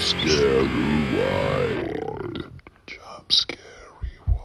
Jumpscare Rewind. Jumpscare Rewind.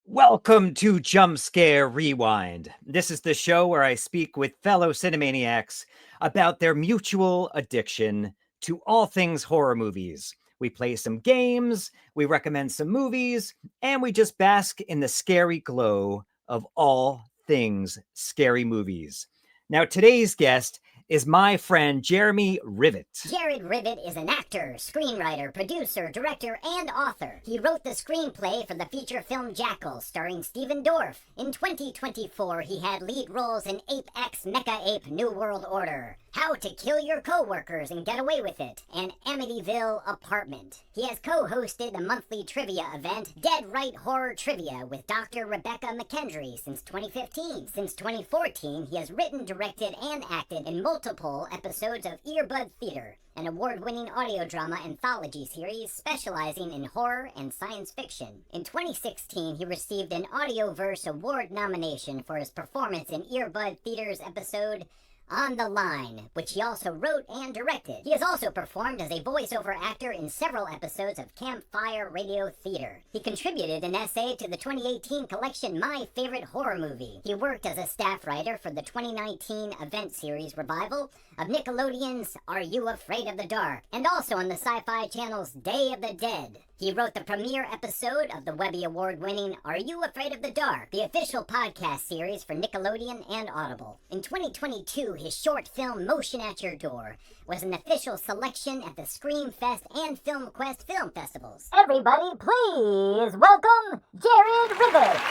Welcome to Jumpscare Rewind. This is the show where I speak with fellow cinemaniacs about their mutual addiction to all things horror movies. We play some games, we recommend some movies, and we just bask in the scary glow of all things scary movies. Now, today's guest is my friend Jared Rivet. Jared Rivet is an actor, screenwriter, producer, director, and author. He wrote the screenplay for the feature film Jackals, starring Stephen Dorff. In 2024, he had lead roles in Ape X Mecha Ape New World Order, How to Kill Your Coworkers and Get Away with It, and Amityville Apartment. He has co-hosted the monthly trivia event Dead Right Horror Trivia with Dr. Rebekah McKendry since 2015. Since 2014, he has written, directed, and acted in multiple episodes of Earbud Theater, an award-winning audio drama anthology series specializing in horror and science fiction. In 2016, he received an Audioverse Award nomination for his performance in Earbud Theater's episode On the Line, which he also wrote and directed. He has also performed as a voiceover actor in several episodes of Campfire Radio Theater. He contributed an essay to the 2018 collection My Favorite Horror Movie. He worked as a staff writer for the 2019 event series revival of Nickelodeon's Are You Afraid of the Dark, and also on the Syfy Channel's Day of the Dead. He wrote the premiere episode of the Webby-award winning Are You Afraid of the Dark, the official podcast series for Nickelodeon and Audible. In 2022, his short film Motion at Your Door was an official selection at the Screamfest and Filmquest film festivals. Everybody, please welcome Jared Rivet.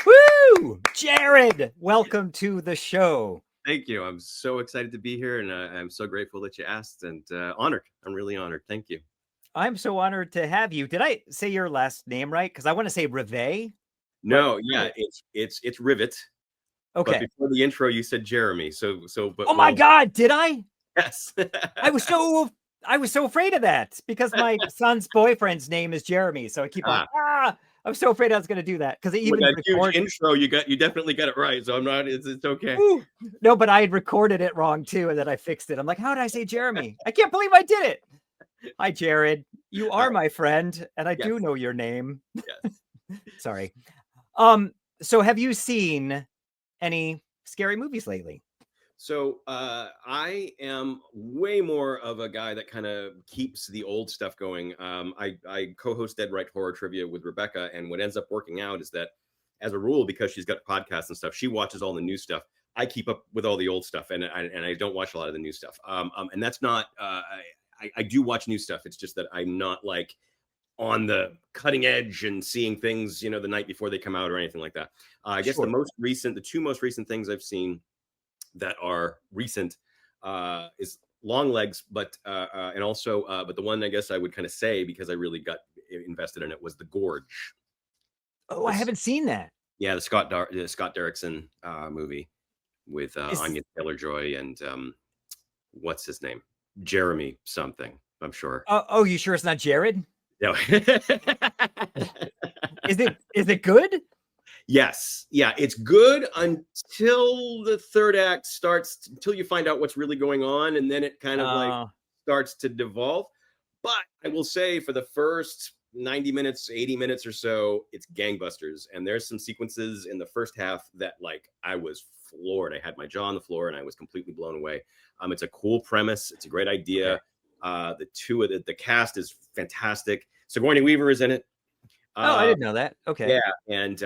Woo! Jared, welcome to the show. Thank you. I'm so excited to be here, and I'm so grateful that you asked, and honored. I'm really honored. Thank you. I'm so honored to have you. Did I say your last name right? Because I want to say Rivet. No, yeah, it's Rivet. Okay. But before the intro, you said Jeremy. But oh my God, did I? Yes. I was so afraid of that because my son's boyfriend's name is Jeremy. So I keep on. I'm so afraid I was going to do that because even with that huge intro, you definitely got it right. So I'm not. It's okay. Ooh. No, but I had recorded it wrong too, and then I fixed it. I'm like, how did I say Jeremy? I can't believe I did it. Hi, Jared. You are my friend, and I do know your name. Yes. Sorry. So have you seen any scary movies lately? So I am way more of a guy that kind of keeps the old stuff going. I co-host Dead Right Horror Trivia with Rebekah, and what ends up working out is that, as a rule, because she's got podcasts and stuff, she watches all the new stuff. I keep up with all the old stuff, and I don't watch a lot of the new stuff. And that's not. I do watch new stuff. It's just that I'm not like on the cutting edge and seeing things, the night before they come out or anything like that. I guess the two most recent things I've seen that are recent is Long Legs, but the one I guess I would kind of say, because I really got invested in it, was The Gorge. Oh, I haven't seen that. Yeah, the Scott Derrickson movie with Anya Taylor-Joy and what's his name? Jeremy something, I'm sure. Oh, you sure it's not Jared? No. Is it good? Yes. Yeah, it's good until the third act starts, until you find out what's really going on, and then it kind of like starts to devolve. But I will say, for the first 90 minutes, 80 minutes or so, it's gangbusters. And there's some sequences in the first half that, like, I was floored. I had my jaw on the floor and I was completely blown away. It's a cool premise. It's a great idea. Okay. The cast is fantastic. Sigourney Weaver is in it. I didn't know that. Okay. Yeah, and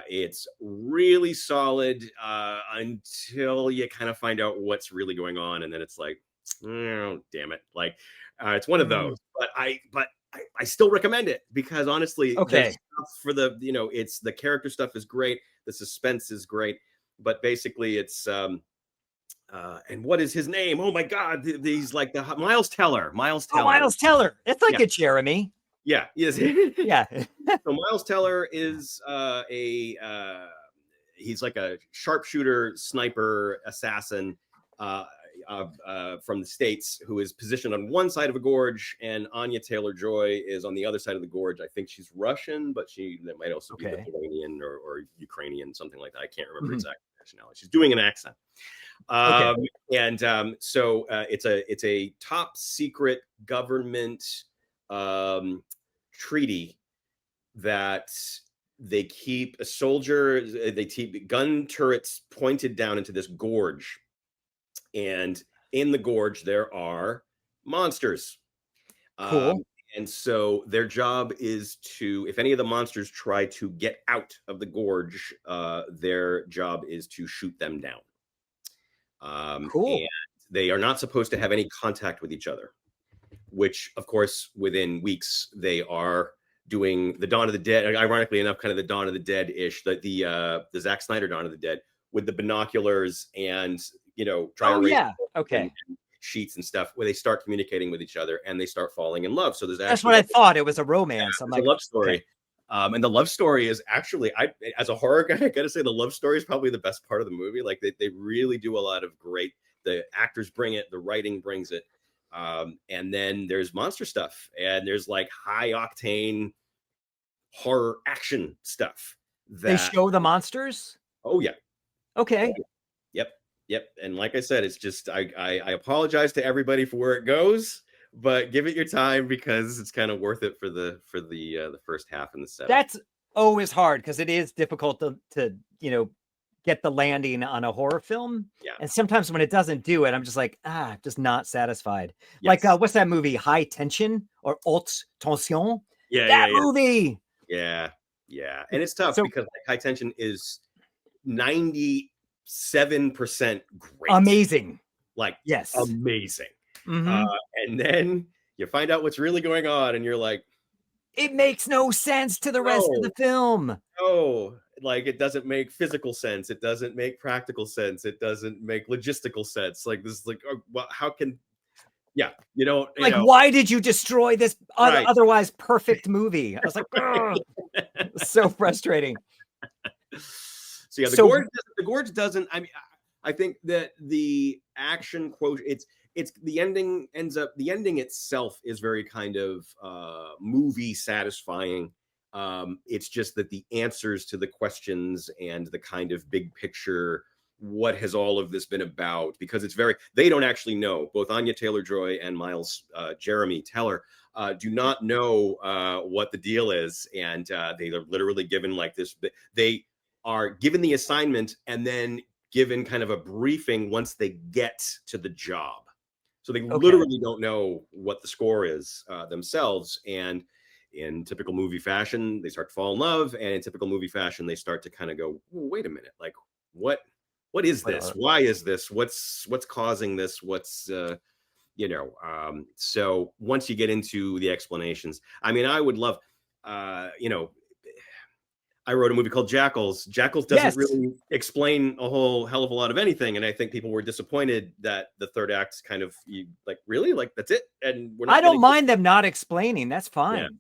it's really solid until you kind of find out what's really going on, and then it's like, oh, damn it! Like, it's one of those. But I still recommend it because, honestly, okay, for the it's the character stuff is great, the suspense is great, but basically it's and what is his name? Oh my God, he's like the Miles Teller. Miles Teller. Oh, Miles Teller. It's like a Jeremy. Yeah, yes. Yeah. So Miles Teller is he's like a sharpshooter, sniper, assassin from the States, who is positioned on one side of a gorge, and Anya Taylor-Joy is on the other side of the gorge. I think she's Russian, but that might also be Lithuanian or Ukrainian, something like that. I can't remember exactly personality. She's doing an accent. And so it's a top secret government treaty that they keep a soldier, they keep gun turrets pointed down into this gorge. And in the gorge, there are monsters. Cool. And so their job is to, if any of the monsters try to get out of the gorge, their job is to shoot them down. Cool. And they are not supposed to have any contact with each other, which, of course, within weeks, they are doing the Dawn of the Dead, ironically enough, kind of the Dawn of the Dead-ish, the Zack Snyder Dawn of the Dead, with the binoculars and, dry erase and sheets and stuff, where they start communicating with each other and they start falling in love. So that's what I thought. It was a romance. Yeah, a love story. Okay. And the love story is actually, as a horror guy, I gotta say the love story is probably the best part of the movie. Like they really do a lot of great, the actors bring it, the writing brings it. And then there's monster stuff, and there's like high octane horror action stuff. They show the monsters? Oh yeah. Okay. Yep. And like I said, it's just, I apologize to everybody for where it goes, but give it your time because it's kind of worth it for the first half and the setup. That's always hard because it is difficult to get the landing on a horror film. Yeah. And sometimes when it doesn't do it, I'm just like, just not satisfied. Yes. Like what's that movie? High Tension or Haute Tension? Yeah. Movie. Yeah. And it's tough because High Tension is 97% great. Amazing. Like, yes. Amazing. Mm-hmm. And then you find out what's really going on and you're like, it makes no sense to the rest of the film. No, like it doesn't make physical sense. It doesn't make practical sense. It doesn't make logistical sense. Like this, like, well, how can, why did you destroy this otherwise perfect movie? I was like, so frustrating. So yeah, the gorge doesn't. I mean, I think that the action quote, it's the ending itself is very kind of movie satisfying. It's just that the answers to the questions and the kind of big picture, what has all of this been about? Because they don't actually know. Both Anya Taylor-Joy and Miles Jeremy Teller do not know what the deal is, and they are literally given like this. They are given the assignment and then given kind of a briefing once they get to the job. So they literally don't know what the score is themselves. And in typical movie fashion, they start to fall in love. And in typical movie fashion, they start to kind of go, wait a minute, like what is this? Why is this? What's causing this? So once you get into the explanations, I mean, I would love, I wrote a movie called Jackals. Jackals doesn't really explain a whole hell of a lot of anything. And I think people were disappointed that the third act's kind of really like, that's it. And I don't mind them not explaining. That's fine.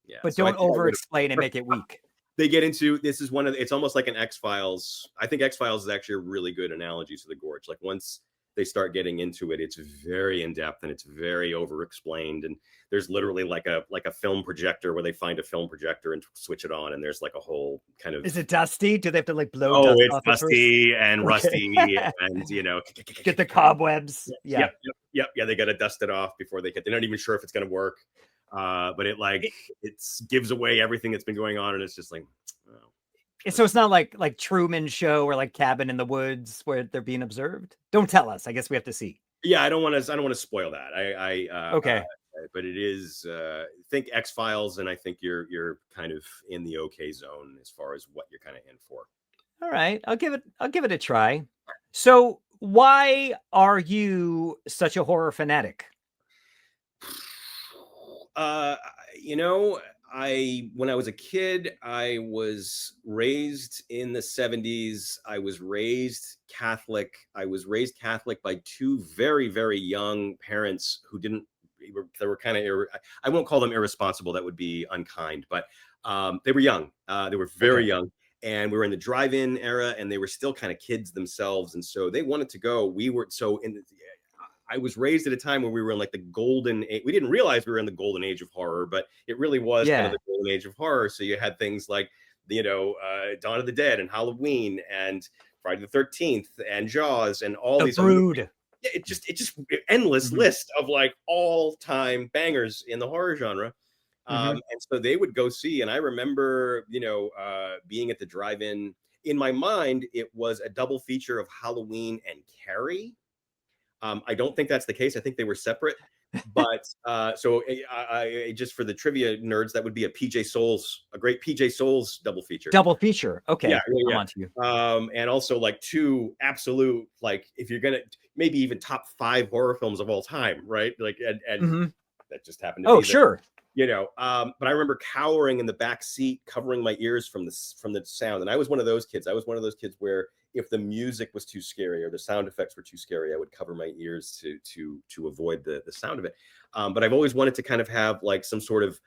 Yeah. But so don't over explain and make it weak. They get into, this is it's almost like an X-Files. I think X-Files is actually a really good analogy to the gorge. Like once they start getting into it, it's very in-depth and it's very over-explained. And there's literally like a film projector where they find a film projector and switch it on. And there's like a whole kind of... Is it dusty? Do they have to like blow dust it's off dusty and rusty and, get the cobwebs. Yeah. They got to dust it off before they're not even sure if it's going to work. But it gives away everything that's been going on. And it's just like, oh. So it's not like Truman Show or like Cabin in the Woods where they're being observed. Don't tell us. I guess we have to see. Yeah, I don't want to spoil that. Okay. But it is. Think X-Files, and I think you're kind of in the okay zone as far as what you're kind of in for. All right, I'll give it a try. So why are you such a horror fanatic? When I was a kid, I was raised in the 70s. I was raised Catholic. I was raised Catholic by two very, very young parents who they were kind of, I won't call them irresponsible. That would be unkind, but they were young. They were very young. And we were in the drive-in era and they were still kind of kids themselves. And so they wanted to go. I was raised at a time where we were in like the golden age. We didn't realize we were in the golden age of horror, but it really was kind of the golden age of horror. So you had things like, Dawn of the Dead and Halloween and Friday the 13th and Jaws and all The these Brood. yeah, it just endless Mhm. list of like all-time bangers in the horror genre. And so they would go see, and I remember, being at the drive-in. In my mind, it was a double feature of Halloween and Carrie. I don't think that's the case. I think they were separate. But so I just for the trivia nerds, that would be a great PJ Souls double feature. Double feature. Okay. Yeah. I'm on to you. And also like two absolute, like if you're gonna maybe even top 5 horror films of all time, right? Like and that just happened to be Sure. but I remember cowering in the back seat, covering my ears from the sound. And I was one of those kids. Where if the music was too scary or the sound effects were too scary, I would cover my ears to avoid the sound of it. But I've always wanted to kind of have like some sort of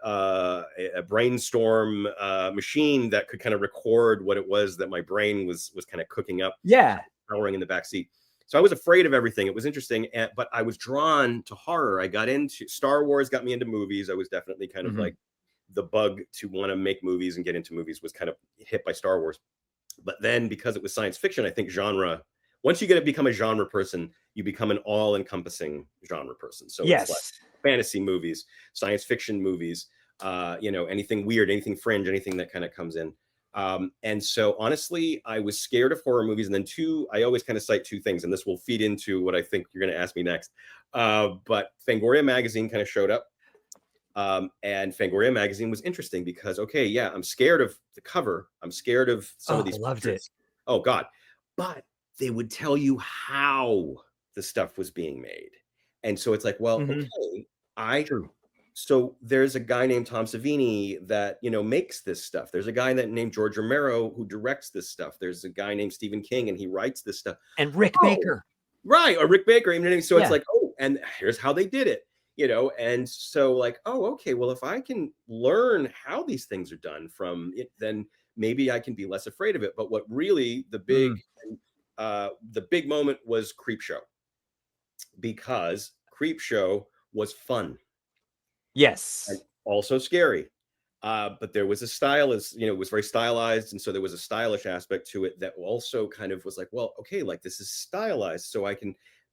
a brainstorm machine that could kind of record what it was that my brain was kind of cooking up. Yeah. Cowering in the back seat. So I was afraid of everything. It was interesting, but I was drawn to horror. I got into Star Wars, got me into movies. I was definitely kind of like the bug to want to make movies and get into movies was kind of hit by Star Wars. But then because it was science fiction, I think genre, once you become a genre person, you become an all-encompassing genre person. So it's like fantasy movies, science fiction movies, anything weird, anything fringe, anything that kind of comes in. And so honestly, I was scared of horror movies. And then I always kind of cite 2 things, and this will feed into what I think you're going to ask me next. But Fangoria magazine kind of showed up. And Fangoria magazine was interesting because, I'm scared of the cover. I'm scared of some of these. Loved pictures. it. Oh God. But they would tell you how the stuff was being made. And so it's like, well, so there's a guy named Tom Savini that, makes this stuff. There's a guy named George Romero who directs this stuff. There's a guy named Stephen King and he writes this stuff. And Rick Baker. Right. Or Rick Baker. So it's like, and here's how they did it. And so like, well, if I can learn how these things are done from it, then maybe I can be less afraid of it. But what really the big moment was Creepshow, because Creepshow was fun. Yes. And also scary. But there was a style, it was very stylized. And so there was a stylish aspect to it that also kind of was like, well, like this is stylized. So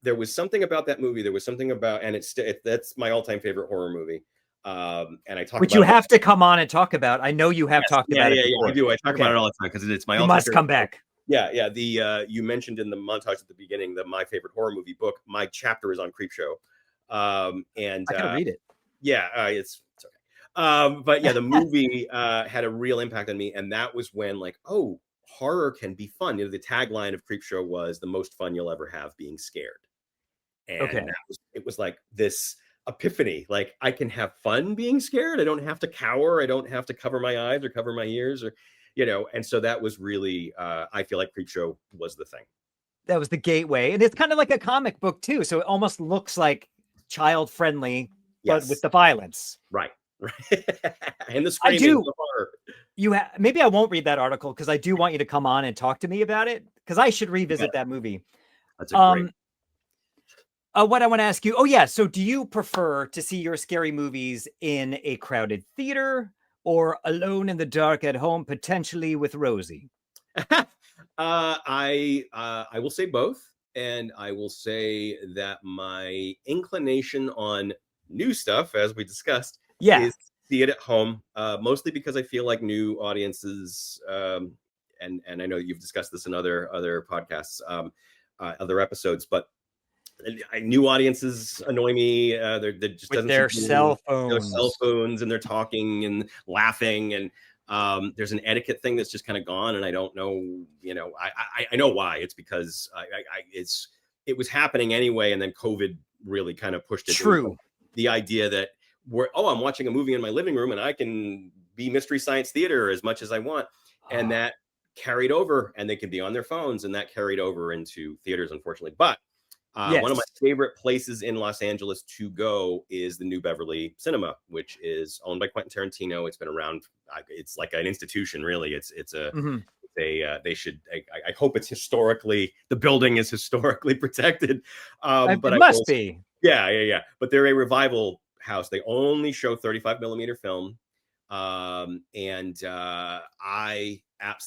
there was something about that movie. There was something about, and that's my all-time favorite horror movie. And I talk which about you have to come on and talk about. I know you have talked about it. Yeah, I do. I talk about it all the time because it's my. You must come back. Yeah. The you mentioned in the montage at the beginning my favorite horror movie book. My chapter is on Creepshow, and I gotta read it. Yeah, it's okay. But yeah, the movie had a real impact on me, and that was when like, horror can be fun. The tagline of Creepshow was "the most fun you'll ever have being scared." And it was like this epiphany, like I can have fun being scared. I don't have to cower. I don't have to cover my eyes or cover my ears or, and so that was really, I feel like Creepshow was the thing. That was the gateway. And it's kind of like a comic book too. So it almost looks like child friendly, but with the violence. Right. And the screaming. I do. Maybe I won't read that article because I do want you to come on and talk to me about it because I should revisit that movie. That's a great. What I want to ask you. So do you prefer to see your scary movies in a crowded theater or alone in the dark at home, potentially with Rosie? I will say both. And I will say that my inclination on new stuff, as we discussed, is see it at home, mostly because I feel like new audiences, and I know you've discussed this in other podcasts, other episodes, but new audiences annoy me. They're just with their cell phones, and they're talking and laughing, and there's an etiquette thing that's just kind of gone, and I don't know. I know why. It's because it was happening anyway, and then COVID really kind of pushed it. True. The idea that I'm watching a movie in my living room and I can be Mystery Science Theater as much as I want, and that carried over, and they can be on their phones, and that carried over into theaters, unfortunately. But one of my favorite places in Los Angeles to go is the New Beverly Cinema, which is owned by Quentin Tarantino. It's been around. It's like an institution, really. It's a. They should. I hope it's historically. The building is historically protected. But it must be. Yeah. But they're a revival house. They only show 35 millimeter film.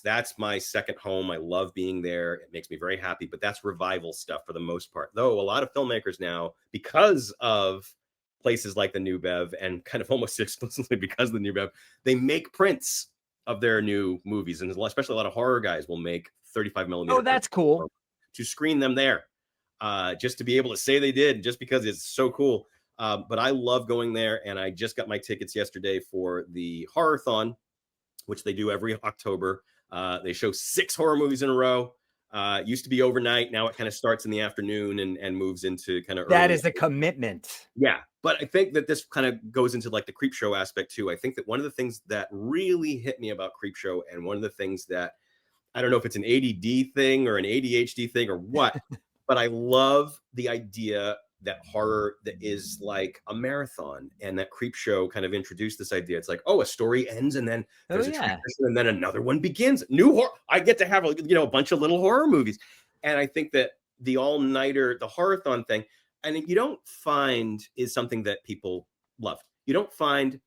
That's my second home. I love being there. It makes me very happy, but that's revival stuff for the most part. Though a lot of filmmakers now, because of places like the New Bev and kind of almost exclusively because of the New Bev, they make prints of their new movies. And especially a lot of horror guys will make 35 millimeter. Oh, that's cool. To screen them there, just to be able to say they did, just because it's so cool. But I love going there, and I just got my tickets yesterday for the Horrorthon, which they do every October. They show 6 horror movies in a row. Used to be overnight. Now it kind of starts in the afternoon and moves into kind of that is a commitment. Yeah. But I think that this kind of goes into like the creep show aspect too. I think that one of the things that really hit me about creep show, and one of the things that I don't know if it's an ADD thing or an ADHD thing or what, but I love the idea that horror that is like a marathon, and that creep show kind of introduced this idea. It's like, oh, a story ends and then there's a transition and then another one begins. New horror. I get to have a bunch of little horror movies. And I think that the all-nighter, the horrorthon thing, I think you don't find is something that people love. You don't find,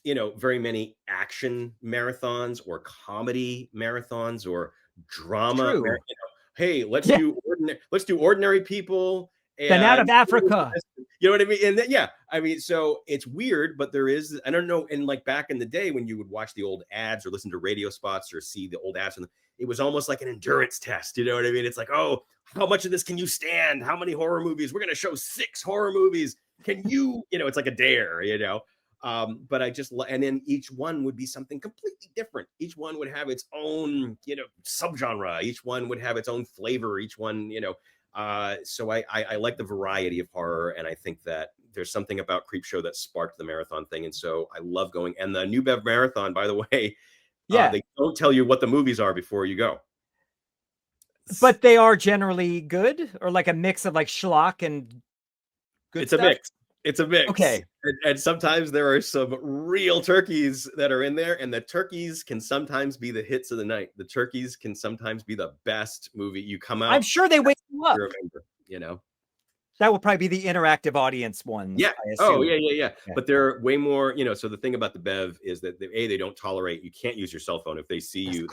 very many action marathons or comedy marathons or drama. Hey, let's do ordinary people. Been out of Africa. You know what I mean? And so it's weird, but there is, I don't know. And like back in the day when you would watch the old ads or listen to radio spots or see the old ads, it was almost like an endurance test. You know what I mean? It's like, oh, how much of this can you stand? How many horror movies? We're going to show 6 horror movies. Can you, it's like a dare, but and then each one would be something completely different. Each one would have its own, subgenre. Each one would have its own flavor. Each one, so I like the variety of horror, and I think that there's something about Creepshow that sparked the marathon thing, and so I love going. And the New Bev Marathon, by the way, they don't tell you what the movies are before you go, but they are generally good, or like a mix of like schlock and good stuff. It's a mix. Okay. And sometimes there are some real turkeys that are in there, and the turkeys can sometimes be the hits of the night. The turkeys can sometimes be the best movie. You come out. I'm sure they wake you up. That will probably be the interactive audience ones. Yeah. Oh, yeah. But they're way more, so the thing about the Bev is that they don't tolerate, you can't use your cell phone. If they see you,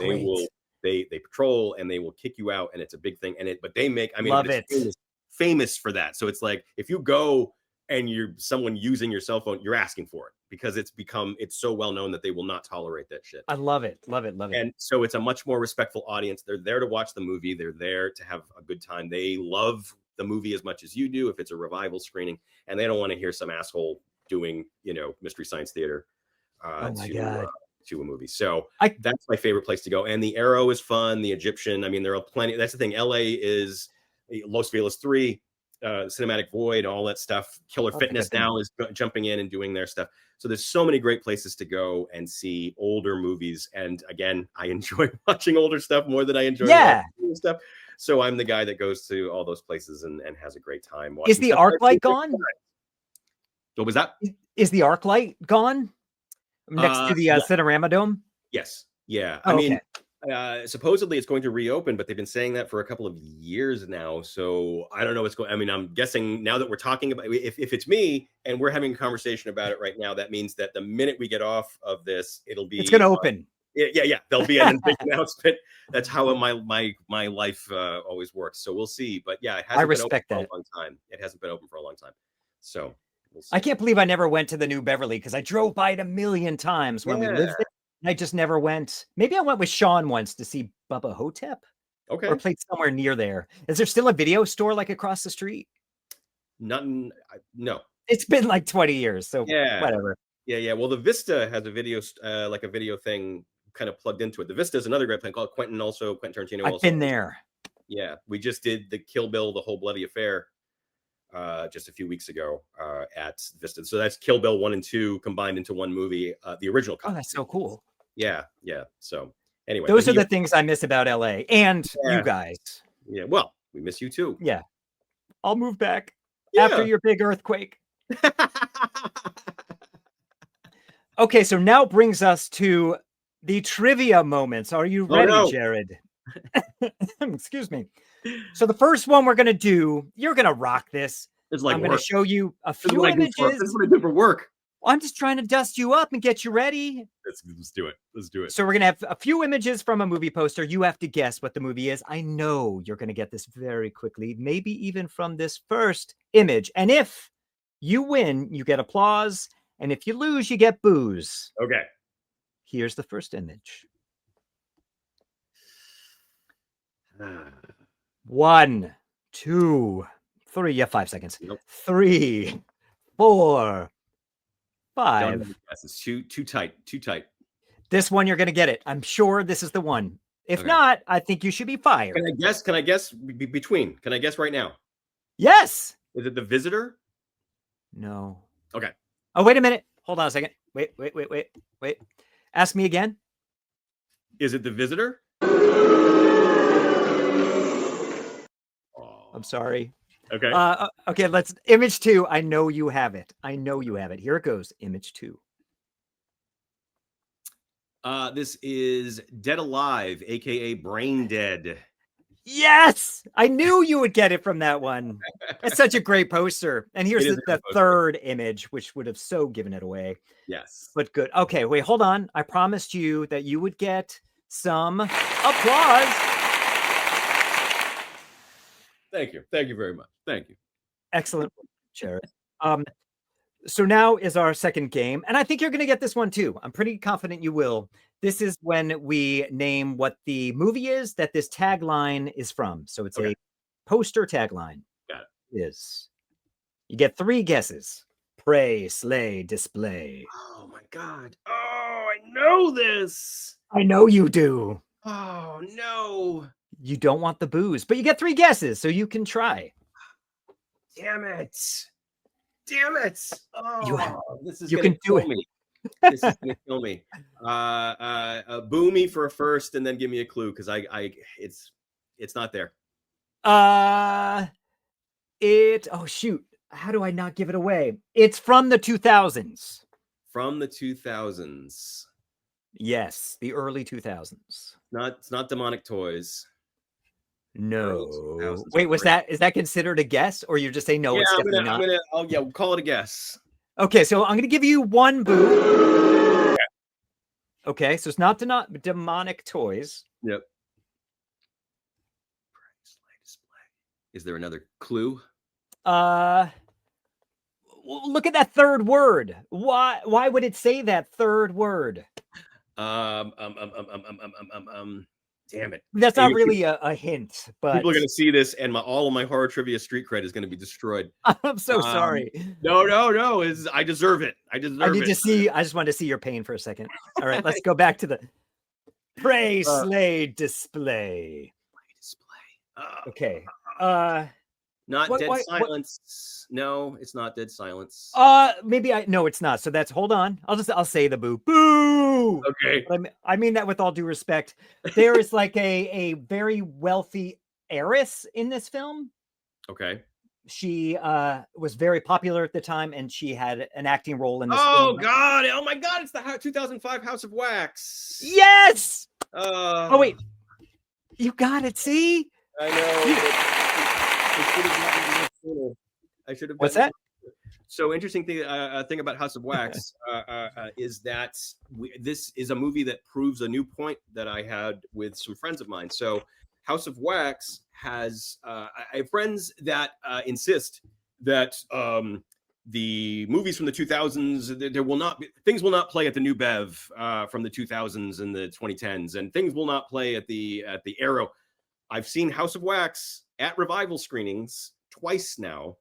they patrol and they will kick you out, and it's a big thing. But they make, it's famous for that. So it's like, if you go and you're someone using your cell phone, you're asking for it, because it's so well known that they will not tolerate that shit. I love it. And so it's a much more respectful audience. They're there to watch the movie. They're there to have a good time. They love the movie as much as you do if it's a revival screening, and they don't want to hear some asshole doing, Mystery Science Theater to a movie. So that's my favorite place to go. And the Arrow is fun. The Egyptian, there are plenty. That's the thing. LA is Los Feliz 3. Cinematic Void, all that stuff. Killer Fitness now is jumping in and doing their stuff. So there's so many great places to go and see older movies. And again, I enjoy watching older stuff more than I enjoy new stuff. So I'm the guy that goes to all those places and has a great time. Is the ArcLight gone? What was that? Is the ArcLight gone next to the Cinerama Dome? Yes. Yeah. Okay. Supposedly it's going to reopen, but they've been saying that for a couple of years now. So I don't know what's going. I'm guessing now that we're talking about, if it's me and we're having a conversation about it right now, that means that the minute we get off of this, it's going to open. Yeah. There'll be a big announcement. That's how my life always works. So we'll see. But yeah, it hasn't been open for a long time. It hasn't been open for a long time. So we'll see. I can't believe I never went to the New Beverly, because I drove by it a million times when we lived there. I just never went. Maybe I went with Sean once to see Bubba Hotep. Okay. Or played somewhere near there. Is there still a video store like across the street? No. It's been like 20 years, so whatever. Yeah. Well, the Vista has a video, like a video thing kind of plugged into it. The Vista is another great thing called Quentin Tarantino. I've been there. Yeah. We just did the Kill Bill, The Whole Bloody Affair, just a few weeks ago at Vista. So that's Kill Bill 1 and 2 combined into one movie, the original cut. Oh, that's so cool. Yeah. So anyway, those are the things I miss about LA and you guys. Yeah. Well, we miss you too. Yeah. I'll move back after your big earthquake. Okay. So now brings us to the trivia moments. Are you ready, Jared? Excuse me. So the first one we're going to do, you're going to rock this. It's like I'm going to show you a few images. This is what I do for work. I'm just trying to dust you up and get you ready. Let's do it. Let's do it. So we're going to have a few images from a movie poster. You have to guess what the movie is. I know you're going to get this very quickly, maybe even from this first image. And if you win, you get applause. And if you lose, you get booze. Okay. Here's the first image. 1, 2, 3. You have 5 seconds. Nope. 3, 4, 5. It's too tight. Too tight. This one, you're going to get it. I'm sure this is the one. If not, I think you should be fired. Can I guess between? Can I guess right now? Yes. Is it The Visitor? No. Okay. Oh, wait a minute. Hold on a second. Wait. Ask me again. Is it The Visitor? I'm sorry. Okay. Okay, let's image 2. I know you have it. Here it goes. Image 2. This is Dead Alive, aka Brain Dead. Yes, I knew you would get it from that one. It's such a great poster. And here's the third image, which would have so given it away. Yes. But good. Okay, wait, hold on. I promised you that you would get some applause. Thank you. Thank you very much. Thank you. Excellent, Jared. So now is our second game, and I think you're going to get this one too. I'm pretty confident you will. This is when we name what the movie is that this tagline is from. So it's a poster tagline. Got it. You get 3 guesses. Pray, slay, display. Oh my God. Oh, I know this. I know you do. Oh no. You don't want the booze, but you get 3 guesses, so you can try. Damn it. Oh, this is you gonna can do kill it. me. This is gonna kill me. Boo me for a first and then give me a clue because it's not there. Oh shoot. How do I not give it away? It's from the 2000s. From the 2000s. Yes, the early 2000s. It's not Demonic Toys. No. Wait, is that considered a guess, or you just say no? Yeah, it's definitely not. We'll call it a guess. Okay, so I'm gonna give you 1 boo. Okay, so it's not Demonic Toys. Yep. Is there another clue? Look at that third word. Why would it say that third word? Damn it. That's not really a hint, but people are going to see this and all of my horror trivia street cred is going to be destroyed. I'm so sorry. No. I deserve it. I just wanted to see your pain for a second. All right, let's go back to the pray, slay, display. Okay. Not Dead Silence. No, it's not Dead Silence. No, it's not. So hold on. I'll say the boo. Boo. Okay. I mean that with all due respect. There is like a very wealthy heiress in this film. Okay. She was very popular at the time, and she had an acting role in this film. Oh my God! It's the 2005 House of Wax. Yes. Oh wait, you got it. See, I know. I should have. What's that? So interesting thing about House of Wax is that this is a movie that proves a new point that I had with some friends of mine. So House of Wax has I have friends that insist that the movies from the 2000s things will not play at the New Bev from the 2000s and the 2010s, and things will not play at the Arrow. I've seen House of Wax at revival screenings twice now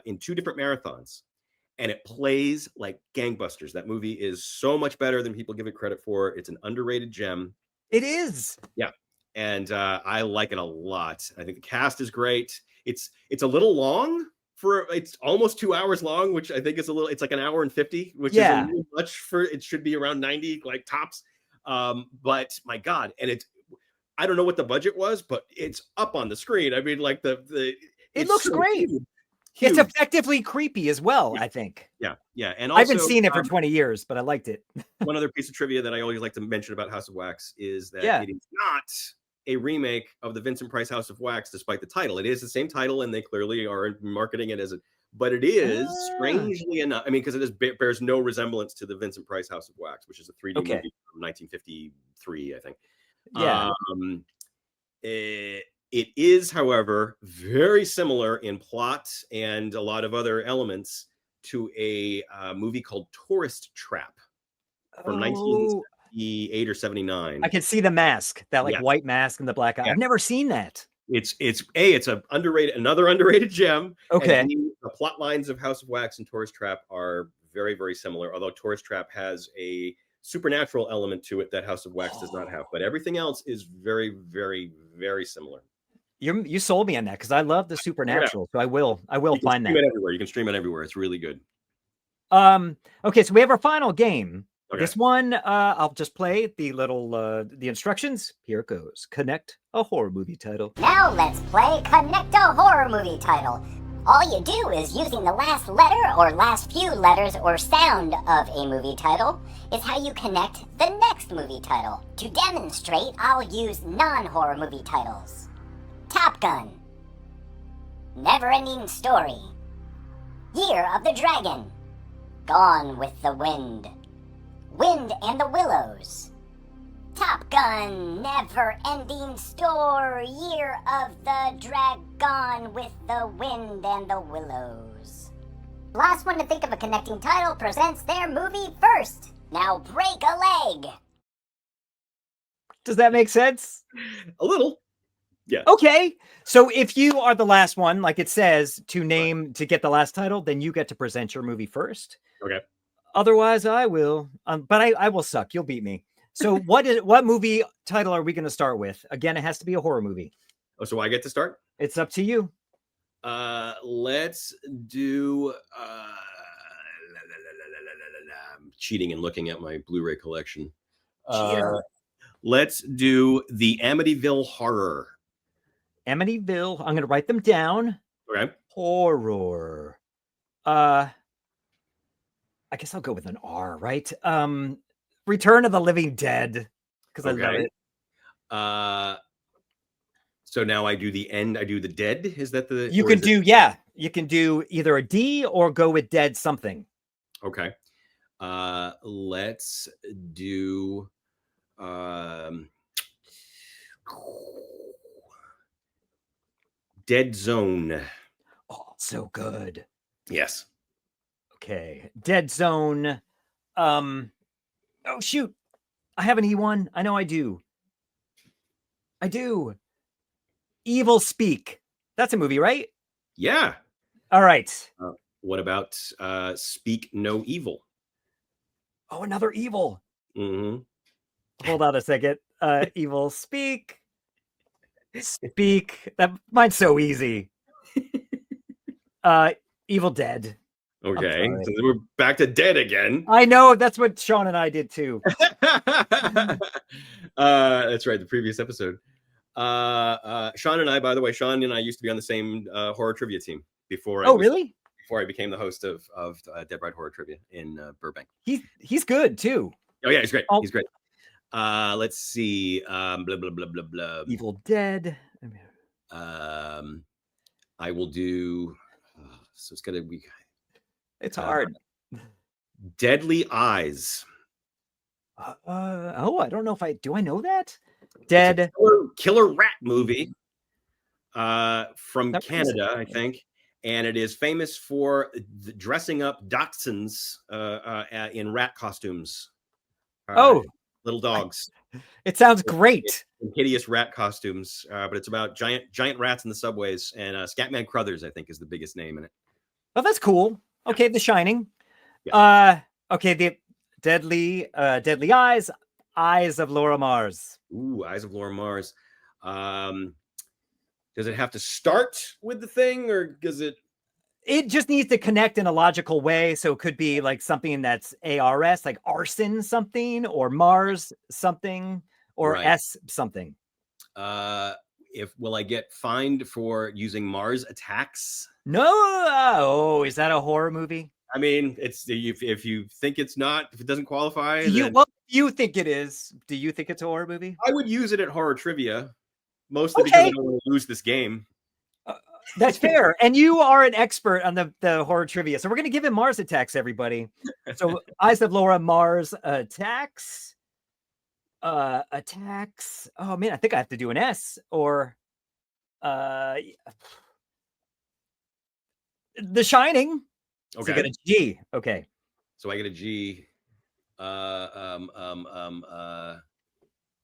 in 2 different marathons, and it plays like gangbusters. That movie is so much better than people give it credit for. It's an underrated gem. It is. Yeah. And I like it a lot. I think the cast is great. It's a little long it's almost 2 hours long, which I think is it's like 1 hour and 50, which is a little much it should be around 90 like tops. But my God. And I don't know what the budget was, but it's up on the screen. I mean, like it looks great. Huge. It's effectively creepy as well, I think. Yeah. And also, I haven't seen it for 20 years, but I liked it. One other piece of trivia that I always like to mention about House of Wax is that it is not a remake of the Vincent Price House of Wax, despite the title. It is the same title, and they clearly are marketing it as but it is strangely enough. I mean, because it bears no resemblance to the Vincent Price House of Wax, which is a 3D movie from 1953, I think. Yeah. It is, however, very similar in plot and a lot of other elements to a movie called Tourist Trap from 1978 or 79. I can see the mask, that like white mask and the black eye. I've never seen that. It's another underrated gem. Okay. And the plot lines of House of Wax and Tourist Trap are very, very similar, although Tourist Trap has a supernatural element to it that House of Wax does not have. But everything else is very, very, very similar. You sold me on that because I love the supernatural. So I will find that. You can stream it everywhere. It's really good. Okay, so we have our final game. Okay. This one, I'll just play the little the instructions. Here it goes. Connect a horror movie title. Now let's play Connect a Horror Movie Title. All you do is using the last letter or last few letters or sound of a movie title is how you connect the next movie title. To demonstrate, I'll use non-horror movie titles. Top Gun. Never-ending Story. Year of the Dragon. Gone with the Wind. Wind and the Willows. Top Gun, Never-ending Story, Year of the Dragon with the Wind and the Willows. Last one to think of a connecting title presents their movie first. Now break a leg. Does that make sense? A little. Yeah. Okay. So if you are the last one, like it says, to get the last title, then you get to present your movie first. Okay. Otherwise, I will. But I will suck. You'll beat me. So what movie title are we going to start with? Again, it has to be a horror movie. Oh, so I get to start? It's up to you. Let's do I'm cheating and looking at my Blu-ray collection. Let's do the Amityville Horror. Amityville. I'm going to write them down. Okay. Horror. I guess I'll go with an R, right? Return of the Living Dead, because I love it. So now I do the end. I do the dead. Is that the? You can do, yeah. You can do either a D or go with dead something. Okay. Let's do. Dead Zone. Oh, so good. Yes. Okay. Dead Zone. Oh, shoot. I have an E1. I know I do. Evil Speak. That's a movie, right? Yeah. All right. What about Speak No Evil? Oh, another evil. Mm-hmm. Hold on a second. Evil Speak. Speak. Mine's so easy. Evil Dead. Okay, so we're back to dead again. I know, that's what Sean and I did too. That's right, the previous episode. Sean and I, by the way, used to be on the same horror trivia team before. Really? Before I became the host of Dead Right Horror Trivia in Burbank. He's good too. Oh yeah, he's great. He's great. Let's see. Blah blah blah blah blah. Evil Dead. I will do. So it's gonna be. It's hard. Deadly Eyes. I don't know if I know that. Dead killer rat movie from Canada, I think, and it is famous for dressing up dachshunds in rat costumes. Little dogs. It sounds great. Hideous rat costumes, but it's about giant rats in the subways, and Scatman Crothers, I think, is the biggest name in it. Oh, that's cool. Okay, The Shining. Yeah. Okay, the Deadly Eyes, Eyes of Laura Mars. Ooh, Eyes of Laura Mars. Does it have to start with the thing, or does it? It just needs to connect in a logical way. So it could be like something that's ARS, like arson something, or Mars something, or right. S something. Will I get fined for using Mars Attacks? No. Is that a horror movie? I mean, it's if you think it's not, if it doesn't qualify, What do you think it is? Do you think it's a horror movie? I would use it at horror trivia, mostly because I don't want to lose this game. That's fair. And you are an expert on the horror trivia. So we're going to give him Mars Attacks, everybody. So Eyes of Laura, Mars Attacks. Attacks. Oh, man, I think I have to do an S or The Shining. Okay. So you got a G. Okay. So I get a G.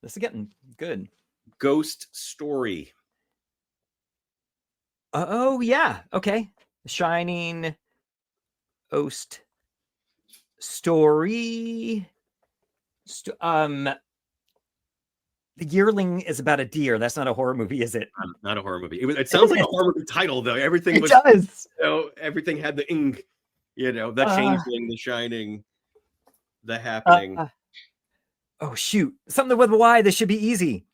This is getting good. Ghost Story. Oh, yeah. Okay. The Shining. Ghost Story. The Yearling is about a deer. That's not a horror movie, is it? Not a horror movie. It sounds like a horror movie title, though. Everything was. It does. You know, everything had the ing. You know, the Changeling, the Shining, the Happening. Oh shoot! Something with a Y. This should be easy.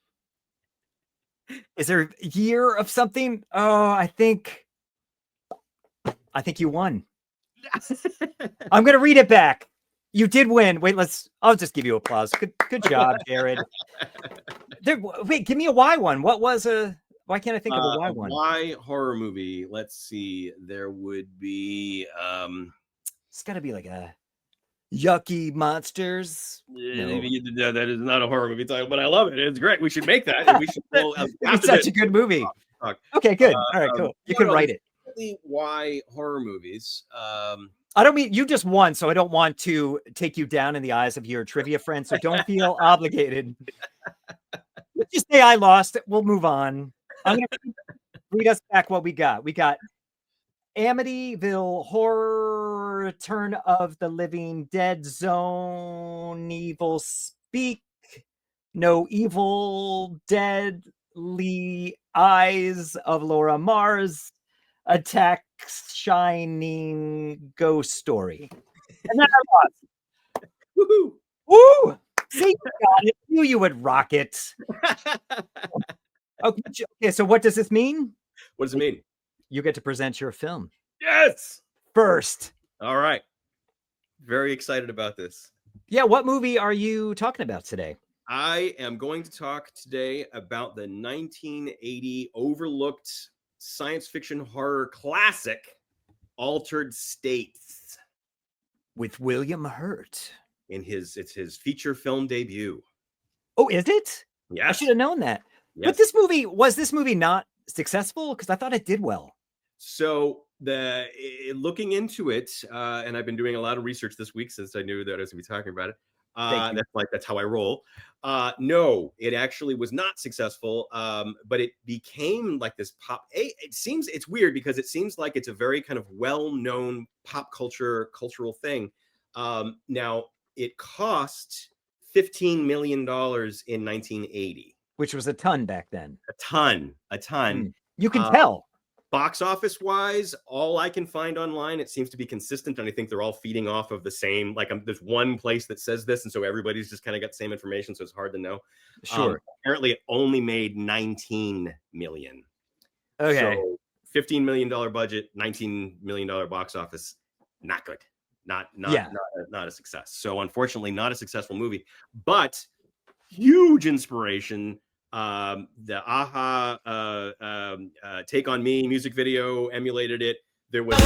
Is there a year of something? Oh, I think you won. I'm gonna read it back. You did win. Wait, I'll just give you applause. Good job, Jared. Wait, give me a Y one. Why can't I think of a Y one? Y horror movie. Let's see. There would be It's gotta be like a Yucky Monsters. No, that is not a horror movie title, but I love it. It's great. We should make that. And we should it's such a good movie. Okay, good. All right, cool. You can write it. Why horror movies? I don't mean you just won, so I don't want to take you down in the eyes of your trivia friends. So don't feel obligated. Just say I lost. We'll move on. I'm gonna read us back what we got. We got Amityville Horror, Return of the Living Dead Zone, Evil Speak, No Evil, Deadly Eyes of Laura Mars, Attacks, Shining, Ghost Story. And then I lost. Woohoo! Woo! See, you got it. Knew you would rock it. Okay, so what does this mean? What does it mean? You get to present your film. Yes! First. All right. Very excited about this. Yeah, what movie are you talking about today? I am going to talk today about the 1980 overlooked science fiction horror classic, Altered States. With William Hurt. It's his feature film debut. Oh, is it? Yeah. I should have known that. Yes. But was this movie not successful? Because I thought it did well. So looking into it, and I've been doing a lot of research this week since I knew that I was going to be talking about it. That's how I roll. No, it actually was not successful. But it became like this pop. It's weird because it seems like it's a very kind of well-known pop cultural thing. Now it cost $15 million in 1980, which was a ton back then. A ton. You can tell. Box office wise, all I can find online, it seems to be consistent, and I think they're all feeding off of the same. Like there's one place that says this, and so everybody's just kind of got the same information, so it's hard to know. Sure. Apparently, it only made $19 million. Okay. So $15 million budget, $19 million box office, not good. Not a success. So unfortunately, not a successful movie, but huge inspiration. The Aha Take on Me music video emulated it. There was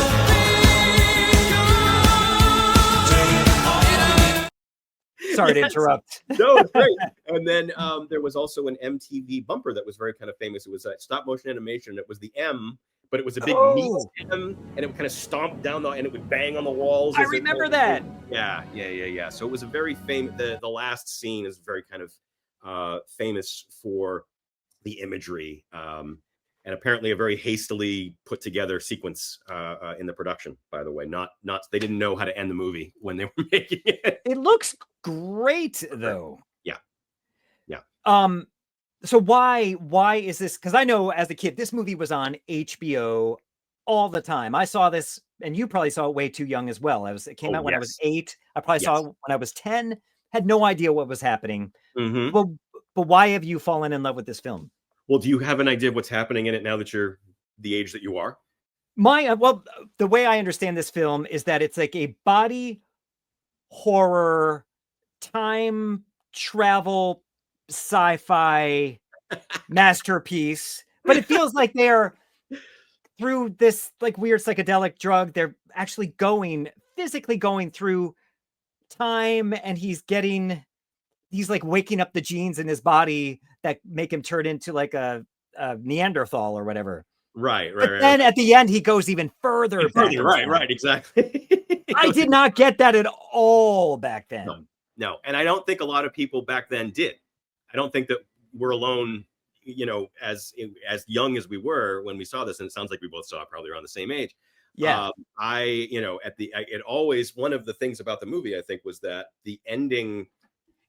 sorry to interrupt. No, it's great. And then there was also an MTV bumper that was very kind of famous. It was a stop motion animation. It was the M, but it was a big meat M, and it would kind of stomp down and it would bang on the walls. I remember that. Yeah. So it was a very famous. The last scene is very kind of famous for the imagery, and apparently a very hastily put together sequence in the production. By the way, not they didn't know how to end the movie when they were making it. It looks great though. Yeah. So why is this? Because I know as a kid, this movie was on HBO all the time. I saw this, and you probably saw it way too young as well. It came out when I was 8. I probably saw it when I was 10. Had no idea what was happening. Mm-hmm. But why have you fallen in love with this film? Well, do you have an idea of what's happening in it now that you're the age that you are? The way I understand this film is that it's like a body horror, time travel, sci-fi masterpiece, but it feels like they're through this like weird psychedelic drug. They're actually physically going through time, and he's like waking up the genes in his body that make him turn into like a Neanderthal or whatever. Right. But then at the end, he goes even further back. Right, exactly. I did not get that at all back then. No. And I don't think a lot of people back then did. I don't think that we're alone, as young as we were when we saw this. And it sounds like we both saw it probably around the same age. Yeah. It always, one of the things about the movie, I think, was that the ending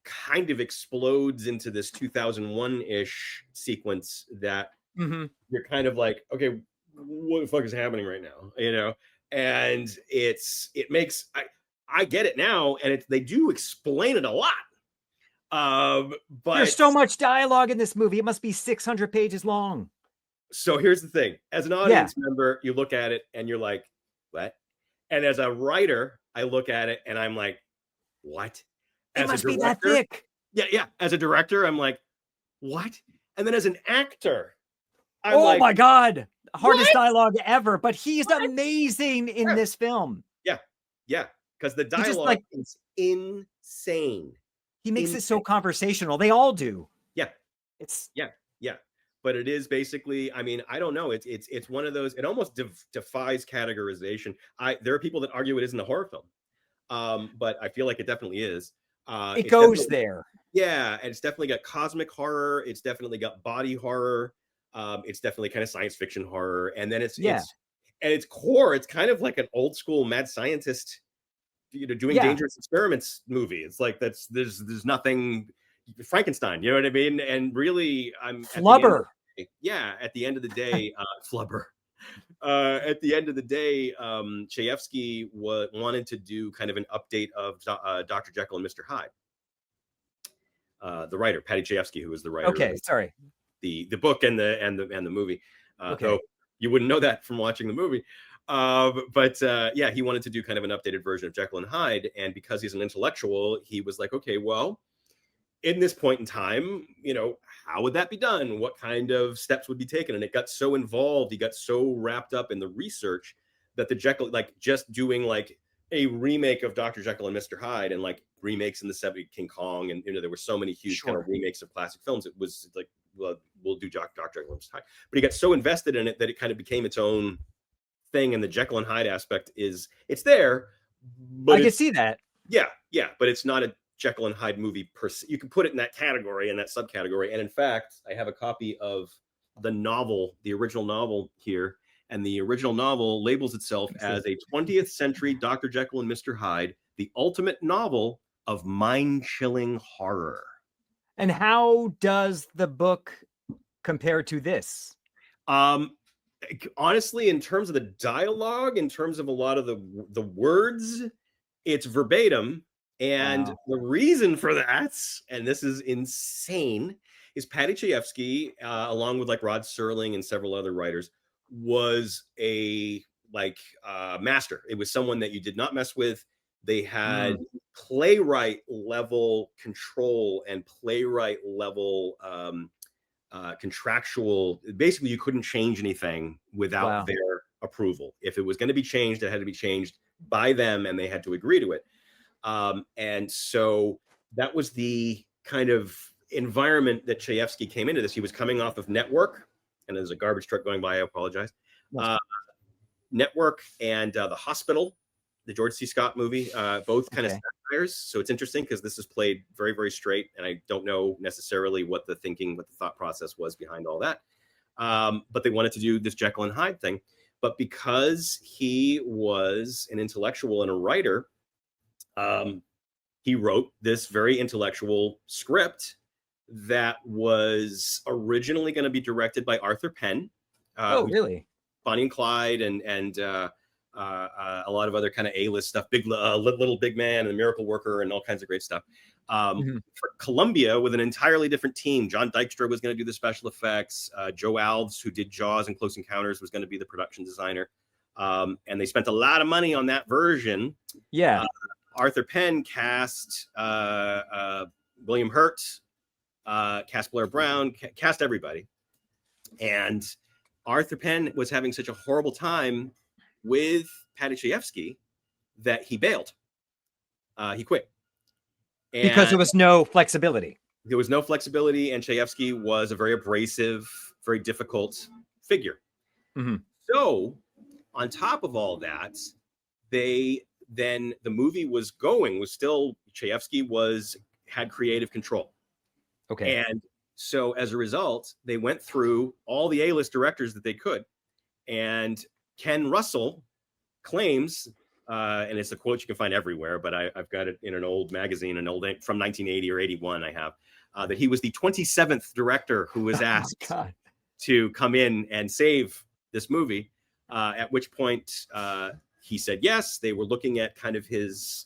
kind of explodes into this 2001-ish sequence that you're kind of like, okay, what the fuck is happening right now? And it makes, I get it now, and they do explain it a lot. But there's so much dialogue in this movie. It must be 600 pages long. So here's the thing. As an audience member, you look at it and you're like, what? And as a writer, I look at it and I'm like, what? It must be that thick. Yeah. As a director, I'm like, what? And then as an actor, I'm my God. Hardest dialogue ever. But he's amazing in this film. Yeah. Because the dialogue is insane. He makes it so conversational. They all do. Yeah. Yeah. But it is basically, I mean, I don't know. It's one of those, it almost defies categorization. There are people that argue it isn't a horror film. But I feel like it definitely is. It goes there. Yeah. And it's definitely got cosmic horror. It's definitely got body horror. It's definitely kind of science fiction horror. And then it's at its core, it's kind of like an old school mad scientist, doing dangerous experiments movie. It's like there's nothing Frankenstein, you know what I mean? And really, Flubber. At the end of the day, Flubber. At the end of the day, Chayefsky wanted to do kind of an update of Dr. Jekyll and Mr. Hyde. The writer, Patty Chayefsky, who was the writer. Okay, sorry. The book and the movie. Though you wouldn't know that from watching the movie. He wanted to do kind of an updated version of Jekyll and Hyde, and because he's an intellectual, he was like, okay, well, in this point in time, how would that be done? What kind of steps would be taken? And it got so involved, he got so wrapped up in the research that the Jekyll, like just doing like a remake of Dr. Jekyll and Mr. Hyde, and like remakes in the 70s, King Kong, and there were so many huge kind of remakes of classic films. It was like, well, we'll do Dr. Jekyll and Mr. Hyde, but he got so invested in it that it kind of became its own thing. And the Jekyll and Hyde aspect it's there, but I can see that. Yeah, but it's not a Jekyll and Hyde movie per se. You can put it in that category, in that subcategory. And in fact, I have a copy of the novel, the original novel here, and the original novel labels itself as a 20th century Dr. Jekyll and Mr. Hyde, the ultimate novel of mind-chilling horror. And how does the book compare to this? Honestly, in terms of the dialogue, in terms of a lot of the words, it's verbatim. And the reason for that, and this is insane, is Patty Chayefsky, along with like Rod Serling and several other writers, was a master. It was someone that you did not mess with. They had playwright level control and playwright level contractual. Basically, you couldn't change anything without their approval. If it was going to be changed, it had to be changed by them, and they had to agree to it. And so that was the kind of environment that Chayefsky came into this. He was coming off of Network, and there's a garbage truck going by. I apologize. Network and The Hospital, the George C. Scott movie, both kind of satires. So it's interesting because this is played very, very straight, and I don't know necessarily what the thought process was behind all that. But they wanted to do this Jekyll and Hyde thing. But because he was an intellectual and a writer, he wrote this very intellectual script that was originally going to be directed by Arthur Penn. Really? Bonnie and Clyde and a lot of other kind of A-list stuff, Little Big Man and The Miracle Worker and all kinds of great stuff. For Columbia, with an entirely different team. John Dykstra was going to do the special effects. Joe Alves, who did Jaws and Close Encounters, was going to be the production designer. And they spent a lot of money on that version. Yeah. Arthur Penn cast William Hurt, cast Blair Brown, cast everybody. And Arthur Penn was having such a horrible time with Paddy Chayefsky that he bailed. He quit. And because there was no flexibility. There was no flexibility, and Chayefsky was a very abrasive, very difficult figure. Mm-hmm. So, on top of all that, the movie was still Chayefsky had creative control. Okay. And so as a result, they went through all the A-list directors that they could. And Ken Russell claims, and it's a quote you can find everywhere, but I've got it in an old magazine, from 1980 or 81 I have, that he was the 27th director who was asked to come in and save this movie, at which point he said yes. They were looking at kind of his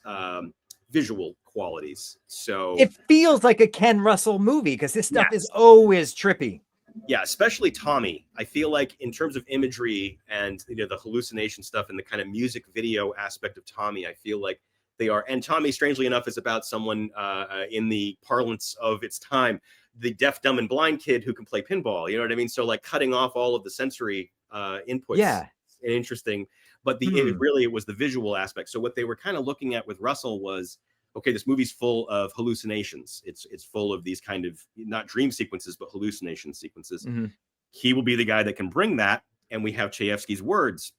visual qualities. So it feels like a Ken Russell movie because this stuff is always trippy. Yeah, especially Tommy. I feel like in terms of imagery and the hallucination stuff and the kind of music video aspect of Tommy, I feel like they are. And Tommy, strangely enough, is about someone in the parlance of its time, the deaf, dumb, and blind kid who can play pinball. You know what I mean? So like cutting off all of the sensory inputs. Yeah, interesting. But it was the visual aspect. So what they were kind of looking at with Russell was, okay, this movie's full of hallucinations. It's full of these kind of not dream sequences, but hallucination sequences. Mm-hmm. He will be the guy that can bring that. And we have Chayefsky's words.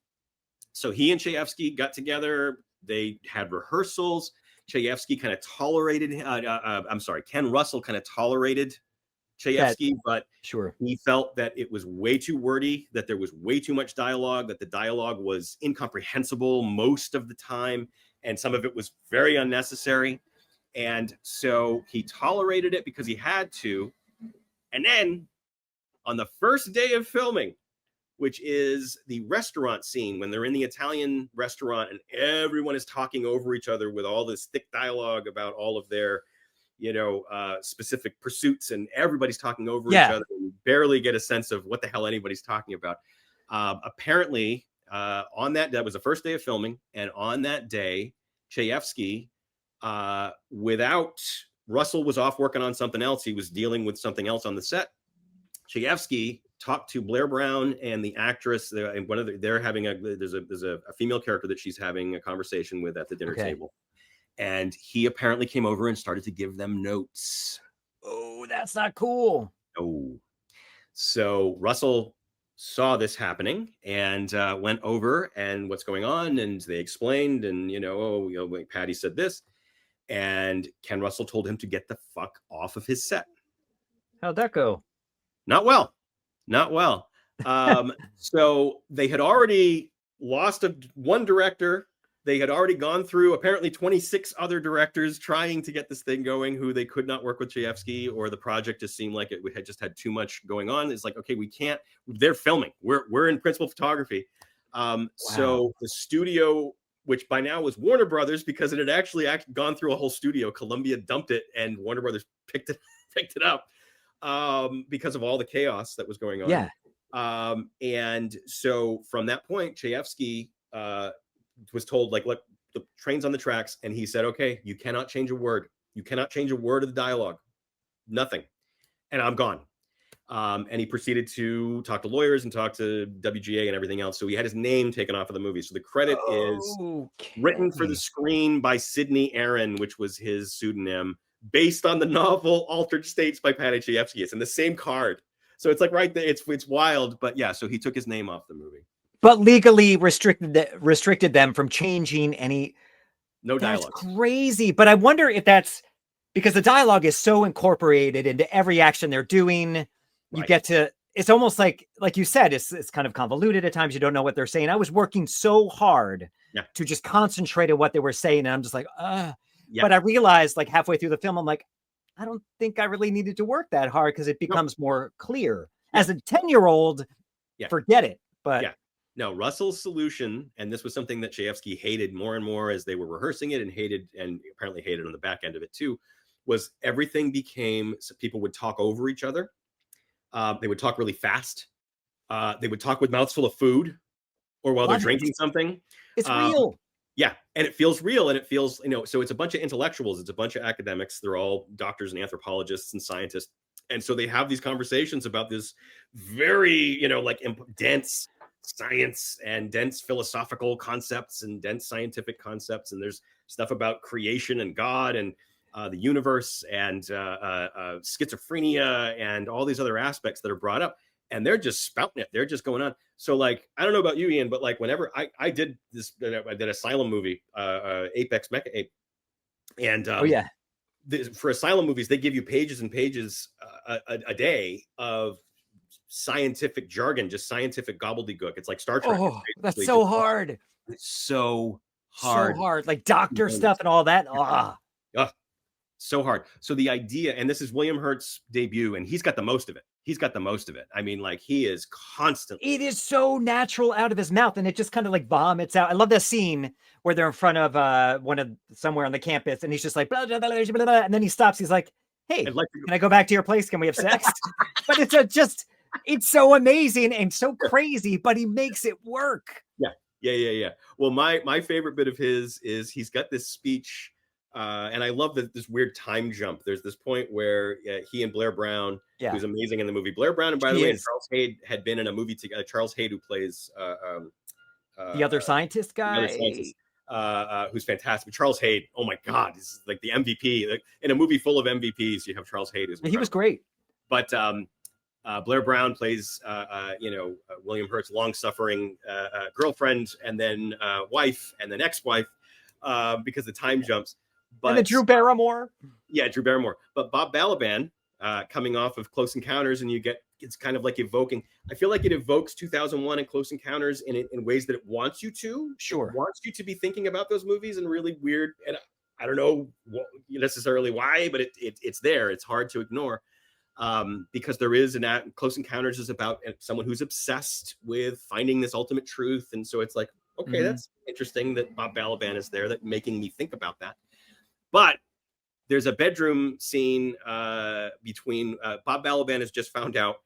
So he and Chayefsky got together. They had rehearsals. Chayefsky kind of tolerated, Ken Russell kind of tolerated Chayefsky, but he felt that it was way too wordy, that there was way too much dialogue, that the dialogue was incomprehensible most of the time. And some of it was very unnecessary. And so he tolerated it because he had to. And then on the first day of filming, which is the restaurant scene, when they're in the Italian restaurant and everyone is talking over each other with all this thick dialogue about all of their, specific pursuits, and everybody's talking over each other, and you barely get a sense of what the hell anybody's talking about. Apparently, on that was the first day of filming, and on that day, Chayefsky, without Russell was off working on something else, he was dealing with something else on the set. Chayefsky talked to Blair Brown and the actress. They're having there's a female character that she's having a conversation with at the dinner table, and he apparently came over and started to give them notes. Oh, that's not cool. Oh, so Russell saw this happening and went over and what's going on, and they explained, and Patty said this, and Ken Russell told him to get the fuck off of his set. How'd that go? Not well. So they had already lost one director. They had already gone through apparently 26 other directors trying to get this thing going, who they could not work with Chayefsky, or the project just seemed like it had just had too much going on. It's like, okay, we can't. They're filming. We're in principal photography. So the studio, which by now was Warner Brothers, because it had actually gone through a whole studio, Columbia dumped it, and Warner Brothers picked it up because of all the chaos that was going on. Yeah. And so from that point, Chayefsky was told, like, look, the train's on the tracks, and he said, okay, you cannot change a word. You cannot change a word of the dialogue. Nothing. And I'm gone. And he proceeded to talk to lawyers and talk to WGA and everything else. So he had his name taken off of the movie. So the credit is written for the screen by Sidney Aaron, which was his pseudonym, based on the novel Altered States by Paddy Chayefsky. It's in the same card. So it's like right there. It's wild. But yeah, so he took his name off the movie. But legally restricted them from changing any. No dialogue. That's crazy. But I wonder if that's because the dialogue is so incorporated into every action they're doing. You get to, it's almost like you said, it's kind of convoluted at times. You don't know what they're saying. I was working so hard to just concentrate on what they were saying. And I'm just like, But I realized like halfway through the film, I'm like, I don't think I really needed to work that hard because it becomes more clear. As a 10-year-old, forget it. But no, Russell's solution, and this was something that Chayefsky hated more and more as they were rehearsing it, and apparently hated on the back end of it too, was everything became, so people would talk over each other. They would talk really fast. They would talk with mouths full of food, or while they're drinking something. It's real. Yeah, and it feels real, and it feels, so it's a bunch of intellectuals. It's a bunch of academics. They're all doctors and anthropologists and scientists. And so they have these conversations about this very, like dense science and dense philosophical concepts and dense scientific concepts. And there's stuff about creation and God and the universe and schizophrenia and all these other aspects that are brought up. And they're just spouting it. They're just going on. So like, I don't know about you, Ian, but like whenever I did this, I did Asylum movie, Apex Mecha Ape. And for Asylum movies, they give you pages and pages a day of scientific jargon, just scientific gobbledygook. It's like Star Trek. Oh, that's so hard. It's so hard. So hard. Like doctor stuff and all that. So hard. So the idea, and this is William Hurt's debut, and he's got the most of it. I mean, like he is constantly. It is so natural out of his mouth, and it just kind of like vomits out. I love that scene where they're in front of somewhere on the campus, and he's just like, blah, blah, blah, blah, blah, and then he stops. He's like, "Hey, can I go back to your place? Can we have sex?" But it's so amazing and so crazy, but he makes it work. Yeah. Well, my favorite bit of his is he's got this speech. And I love this weird time jump. There's this point where he and Blair Brown, who's amazing in the movie. Blair Brown, and by the way, Charles Hayde had been in a movie together. Charles Hayde, who plays the other scientist guy, who's fantastic. Charles Hayde, oh my God, this is like the MVP. Like, in a movie full of MVPs, you have Charles Hayde. He was great. But Blair Brown plays, William Hurt's long-suffering girlfriend, and then wife, and then ex-wife, because the time jumps. But, and then Drew Barrymore. Yeah, Drew Barrymore. But Bob Balaban, coming off of Close Encounters, and it's kind of like evoking. I feel like it evokes 2001 and Close Encounters in ways that it wants you to. Sure. It wants you to be thinking about those movies in really weird, and I don't know necessarily why, but it's there. It's hard to ignore. Because there is Close Encounters is about someone who's obsessed with finding this ultimate truth. And so it's like, okay, that's interesting that Bob Balaban is there, that making me think about that. But there's a bedroom scene between Bob Balaban has just found out,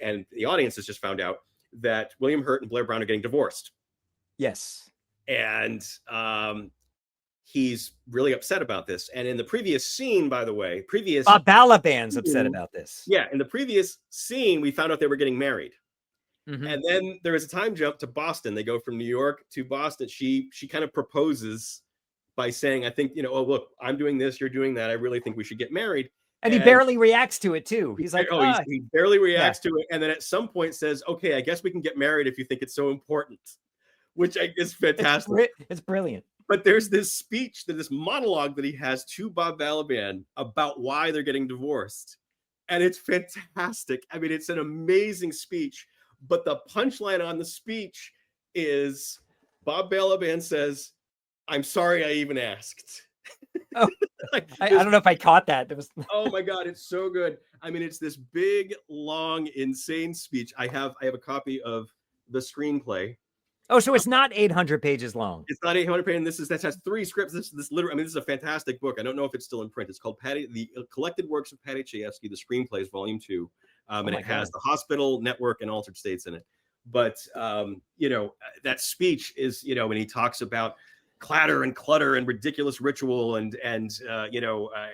and the audience has just found out, that William Hurt and Blair Brown are getting divorced. Yes. And he's really upset about this. And in the previous scene, by the way, Bob Balaban's upset about this. Yeah, in the previous scene, we found out they were getting married. And then there is a time jump to Boston. They go from New York to Boston. She kind of proposes by saying, I think, oh, look, I'm doing this, you're doing that. I really think we should get married. And he barely reacts to it, too. He's like, he barely reacts to it. And then at some point says, okay, I guess we can get married if you think it's so important, which is fantastic. It's brilliant. But there's this speech, this monologue that he has to Bob Balaban about why they're getting divorced. And it's fantastic. I mean, it's an amazing speech. But the punchline on the speech is Bob Balaban says, "I'm sorry I even asked." Oh, I don't know if I caught that. Oh my God, it's so good. I mean, it's this big, long, insane speech. I have a copy of the screenplay. Oh, so it's not 800 pages long. It's not 800 pages. That has 3 scripts. This literally, this is a fantastic book. I don't know if it's still in print. It's called The Collected Works of Patty Chayefsky, the Screenplays, Volume 2. And it has The Hospital, Network, and Altered States in it. But, that speech is, when he talks about clatter and clutter and ridiculous ritual and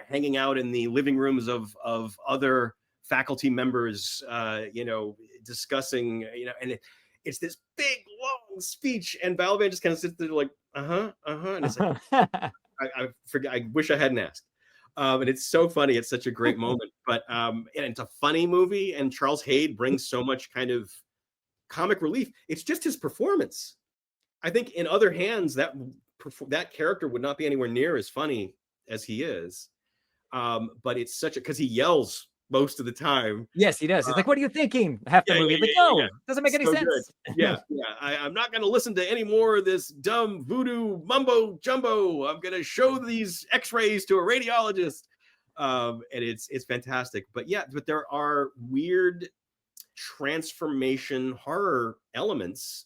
hanging out in the living rooms of other faculty members, discussing, and it's this big, long speech, and Balaban just kind of sits there like, and it's like, I forget. I wish I hadn't asked. And it's so funny. It's such a great moment. But and it's a funny movie, and Charles Hayde brings so much kind of comic relief. It's just his performance. I think in other hands, that character would not be anywhere near as funny as he is. But it's because he yells most of the time. Yes, he does. He's like, "What are you thinking?" Half the movie, doesn't make any sense. I'm not going to listen to any more of this dumb voodoo mumbo jumbo. I'm going to show these X-rays to a radiologist, and it's fantastic. But there are weird transformation horror elements,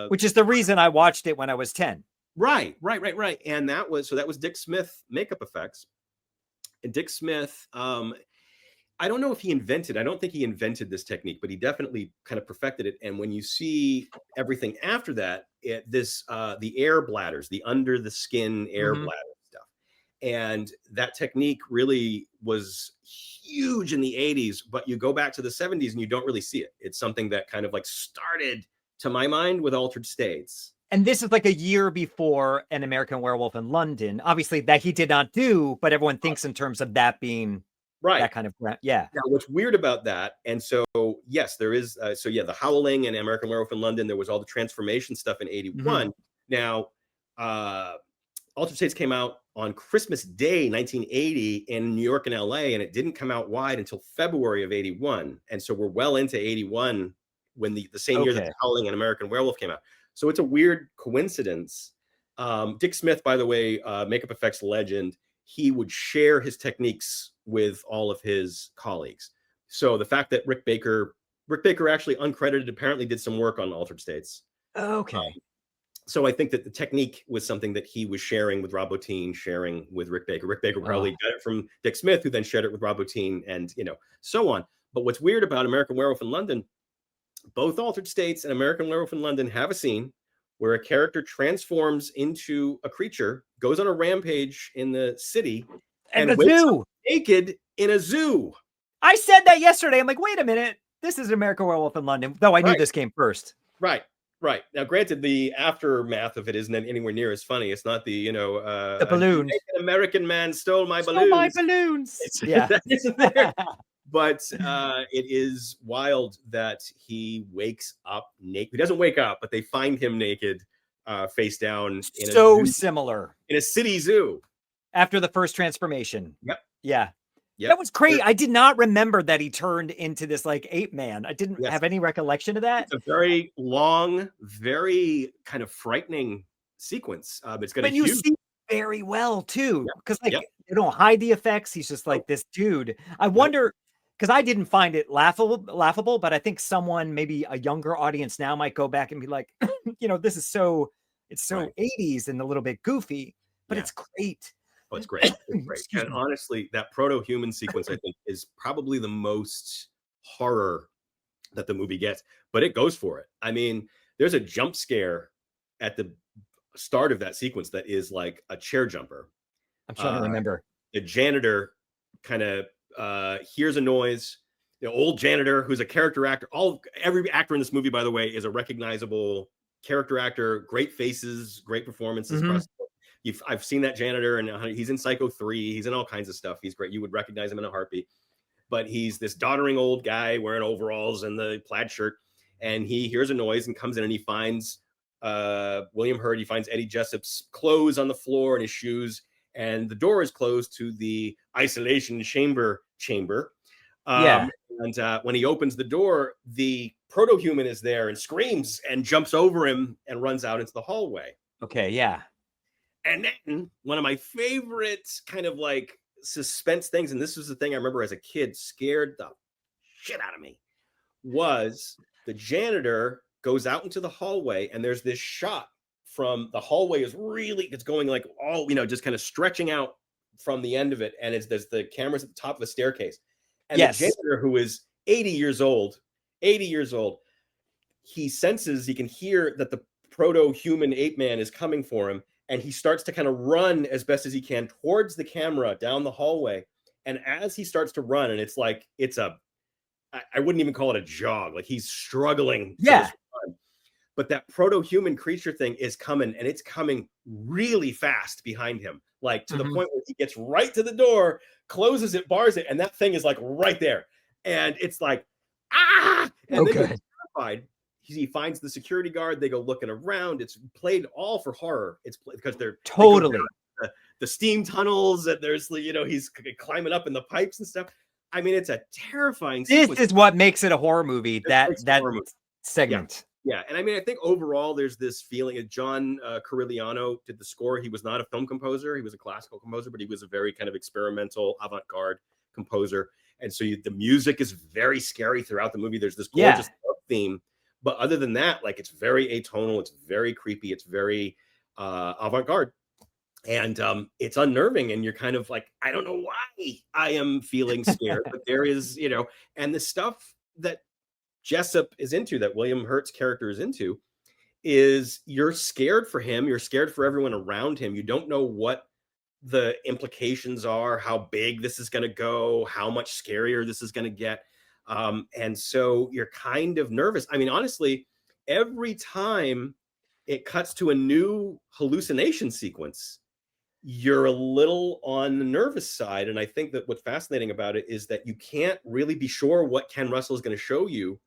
which is the reason I watched it when I was 10. Right. And that was Dick Smith makeup effects. And Dick Smith, I don't know if I don't think he invented this technique, but he definitely kind of perfected it. And when you see everything after that, the air bladders, the under the skin air bladder stuff. And that technique really was huge in the 80s, but you go back to the 70s and you don't really see it. It's something that kind of like started, to my mind, with Altered States. And this is like a year before An American Werewolf in London, obviously, that he did not do, but everyone thinks in terms of that being right. That kind of, yeah. Now, what's weird about that, and so, yes, there is, The Howling and American Werewolf in London, there was all the transformation stuff in 81. Now, Altered States came out on Christmas Day, 1980 in New York and LA, and it didn't come out wide until February of 81. And so we're well into 81 when the same year that The Howling and American Werewolf came out. So it's a weird coincidence. Dick Smith, by the way, makeup effects legend, he would share his techniques with all of his colleagues. So the fact that Rick Baker actually uncredited apparently did some work on Altered States. Okay. So I think that the technique was something that he was sharing with Rob Bottin, sharing with Rick Baker. Rick Baker probably got it from Dick Smith, who then shared it with Rob Bottin, and so on. But what's weird about American Werewolf in London, both Altered States and American Werewolf in London have a scene where a character transforms into a creature, goes on a rampage in the city, and wakes up naked in a zoo. I said that yesterday. I'm like, wait a minute. This is American Werewolf in London, though I knew this came first. Right. Now, granted, the aftermath of it isn't anywhere near as funny. It's not the, the balloons. An American man stole my balloons. Yeah. But it is wild that he wakes up naked. He doesn't wake up, but they find him naked, face down. Similar. In a city zoo. After the first transformation. Yep. Yeah. Yep. That was crazy. I did not remember that he turned into this like ape man. I didn't have any recollection of that. It's a very long, very kind of frightening sequence. It's got but you see very well too, because they don't hide the effects. He's just like this dude. I wonder, because I didn't find it laughable, but I think someone, maybe a younger audience now, might go back and be like, this is it's so 80s and a little bit goofy, but it's great. Oh, it's great. It's great. And honestly, that proto-human sequence, I think, is probably the most horror that the movie gets, but it goes for it. I mean, there's a jump scare at the start of that sequence that is like a chair jumper. I'm trying to remember. The janitor kind of hears a noise. The old janitor, who's a character actor. Every actor in this movie, by the way, is a recognizable character actor. Great faces, great performances. I've seen that janitor, and he's in Psycho 3. He's in all kinds of stuff. He's great. You would recognize him in a heartbeat. But he's this doddering old guy wearing overalls and the plaid shirt. And he hears a noise and comes in, and he finds William Hurt. He finds Eddie Jessup's clothes on the floor and his shoes. And the door is closed to the isolation chamber. And when he opens the door, the proto-human is there and screams and jumps over him and runs out into the hallway. Okay, yeah. And then one of my favorite kind of like suspense things, and this was the thing I remember as a kid, scared the shit out of me, was the janitor goes out into the hallway, and there's this shot from the hallway it's going like all, just kind of stretching out from the end of it. And there's the cameras at the top of the staircase. And the janitor, who is 80 years old, he can hear that the proto-human ape man is coming for him. And he starts to kind of run as best as he can towards the camera down the hallway. And as he starts to run, and it's like, I wouldn't even call it a jog. Like he's struggling. Yeah. But that proto-human creature thing is coming, and it's coming really fast behind him. Like to the point where he gets right to the door, closes it, bars it. And that thing is like right there. And it's like, ah! And then he's terrified. He finds the security guard. They go looking around. It's played all for horror. It's because they're totally the steam tunnels, and there's he's climbing up in the pipes and stuff. I mean, it's a terrifying sequence. This is what makes it a horror movie. That segment. Yeah, and I mean, I think overall there's this feeling that John Corigliano did the score. He was not a film composer. He was a classical composer, but he was a very kind of experimental avant-garde composer. And so the music is very scary throughout the movie. There's this gorgeous theme. But other than that, like, it's very atonal, it's very creepy, it's very avant-garde. And it's unnerving, and you're kind of like, I don't know why I am feeling scared, but there is, and the stuff that Jessup is into, that William Hurt's character is into, is you're scared for him, you're scared for everyone around him. You don't know what the implications are, how big this is going to go, how much scarier this is going to get. And so you're kind of nervous. I mean, honestly, every time it cuts to a new hallucination sequence, you're a little on the nervous side. And I think that what's fascinating about it is that you can't really be sure what Ken Russell is going to show you,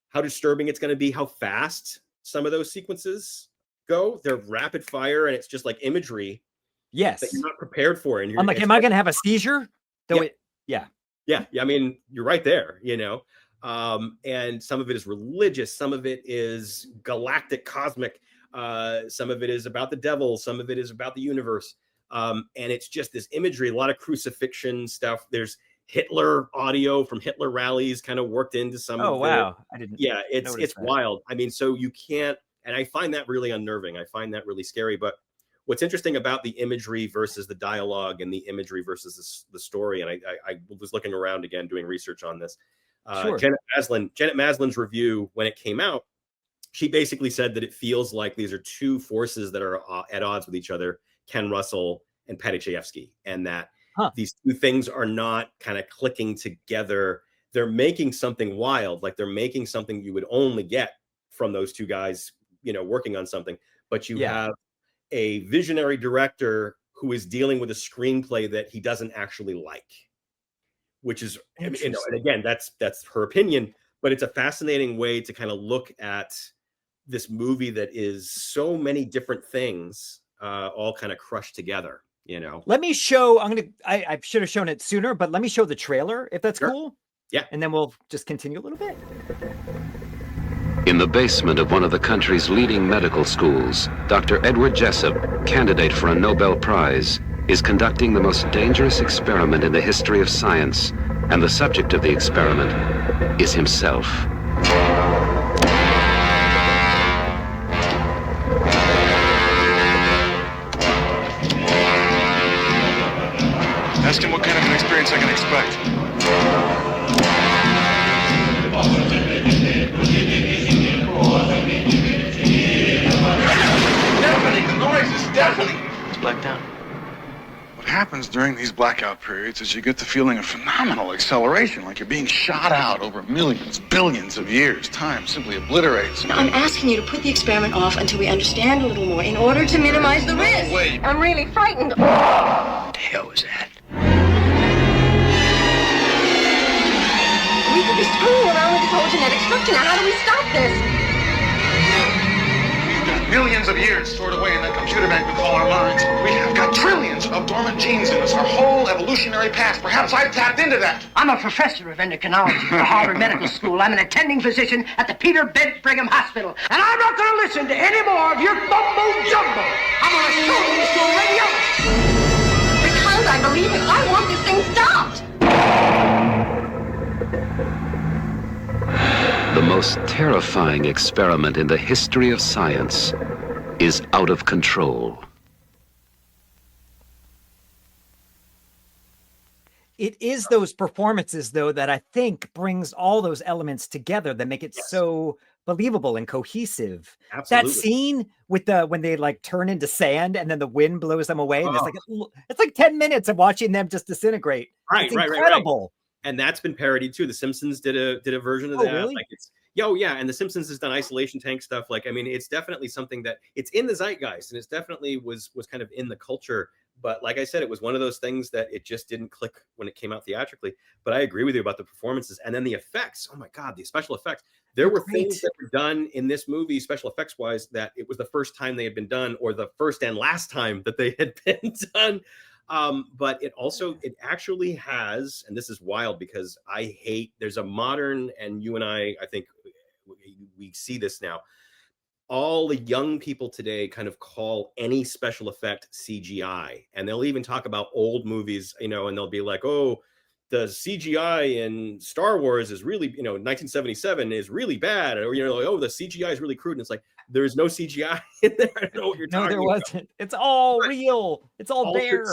how disturbing it's going to be, how fast some of those sequences go. They're rapid fire, and it's just like imagery that you're not prepared for. And I'm like, am I going to have a seizure? Yeah. I mean, you're right there, you know. And some of it is religious, some of it is galactic, cosmic, some of it is about the devil, some of it is about the universe. And it's just this imagery, a lot of crucifixion stuff. There's Hitler audio from Hitler rallies kind of worked into some of wow. I didn't. Yeah, it's wild. I mean, so you can't, and I find that really unnerving. I find that really scary. But what's interesting about the imagery versus the dialogue, and the imagery versus the story, and I was looking around again doing research on this. Sure. Janet Maslin's review when it came out, she basically said that it feels like these are two forces that are at odds with each other, Ken Russell and Patty Chayefsky, and that these two things are not kind of clicking together. They're making something wild, like they're making something you would only get from those two guys, you know, working on something. But you have a visionary director who is dealing with a screenplay that he doesn't actually like, which is, you know, and again, that's her opinion, but it's a fascinating way to kind of look at this movie that is so many different things all kind of crushed together, you know. Let me show, I should have shown it sooner, but let me show the trailer if that's cool. Yeah. And then we'll just continue a little bit. In the basement of one of the country's leading medical schools, Dr. Edward Jessup, candidate for a Nobel Prize, is conducting the most dangerous experiment in the history of science, and the subject of the experiment is himself. Ask him what kind of an experience I can expect. Deafening! The noise is deafening! It's blacked out. What happens during these blackout periods is you get the feeling of phenomenal acceleration, like you're being shot out over millions, billions of years. Time simply obliterates. Now, I'm asking you to put the experiment off until we understand a little more in order to minimize the risk. Wait. I'm really frightened. What the hell was that? We could be screwing around with this whole genetic structure. Now, how do we stop this? Millions of years stored away in that computer bank we call our minds. We have got trillions of dormant genes in us, our whole evolutionary past. Perhaps I've tapped into that. I'm a professor of endocrinology at Harvard Medical School. I'm an attending physician at the Peter Bent Brigham Hospital. And I'm not going to listen to any more of your mumbo jumbo. I'm going to show this to a radiologist. Because I believe it. I want this thing stopped. The most terrifying experiment in the history of science is out of control. It is those performances, though, that I think brings all those elements together that make it so believable and cohesive. Absolutely. That scene with when they like turn into sand and then the wind blows them away. And it's like 10 minutes of watching them just disintegrate. Right, it's incredible. Right. And that's been parodied too. The Simpsons did a version of that. Really? Like and the Simpsons has done isolation tank stuff. Like, I mean, it's definitely something that it's in the zeitgeist, and it's definitely was kind of in the culture. But like I said, it was one of those things that it just didn't click when it came out theatrically. But I agree with you about the performances, and then the effects. Oh my God, the special effects. There were things that were done in this movie, special effects wise, that it was the first time they had been done, or the first and last time that they had been done. But it actually has, and this is wild because there's a modern, and you and I think we see this now. All the young people today kind of call any special effect CGI, and they'll even talk about old movies, you know, and they'll be like, oh, the CGI in Star Wars is really, 1977 is really bad. Or, like, oh, the CGI is really crude. And it's like, there's no CGI in there. I don't know what you're talking about. No, there wasn't. It's all real. It's all there.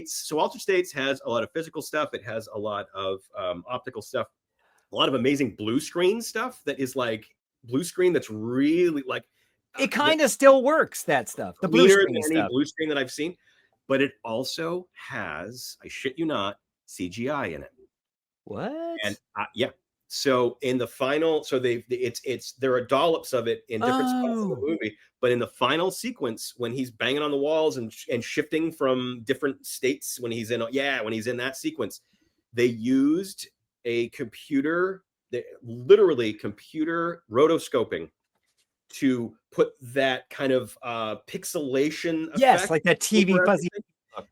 So Altered States has a lot of physical stuff. It has a lot of optical stuff, a lot of amazing blue screen stuff that is like blue screen that's really like. It kind of still works, that stuff. The blue screen stuff. Blue screen that I've seen. but it also has, I shit you not, CGI in it. What? And yeah. So in the final, so there are dollops of it in different spots of the movie, but in the final sequence when he's banging on the walls and shifting from different states when he's in that sequence, they used a literally computer rotoscoping to put that kind of pixelation effect, like that TV fuzzy.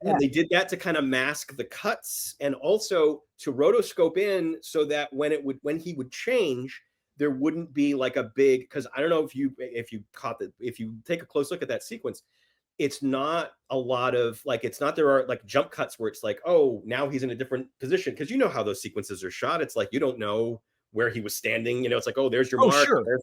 And they did that to kind of mask the cuts and also to rotoscope in so that when he would change, there wouldn't be like a big, because I don't know if you take a close look at that sequence, it's not a lot of like, it's not, there are like jump cuts where it's like, oh, now he's in a different position. Cause you know how those sequences are shot. It's like, you don't know where he was standing, it's like, oh, there's your mark. Sure.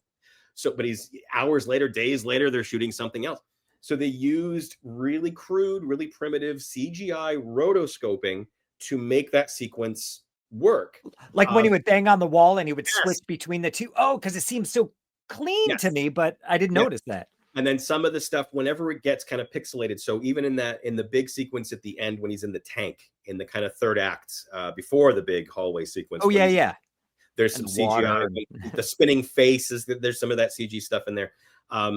So, but he's hours later, days later, they're shooting something else. So they used really crude, really primitive CGI rotoscoping to make that sequence work. Like when he would bang on the wall and he would switch between the two. Oh, because it seems so clean to me, but I didn't notice that. And then some of the stuff, whenever it gets kind of pixelated. So even in the big sequence at the end, when he's in the tank, in the kind of third act, before the big hallway sequence. Oh, yeah. There's some CGI, the spinning face there's some of that CG stuff in there.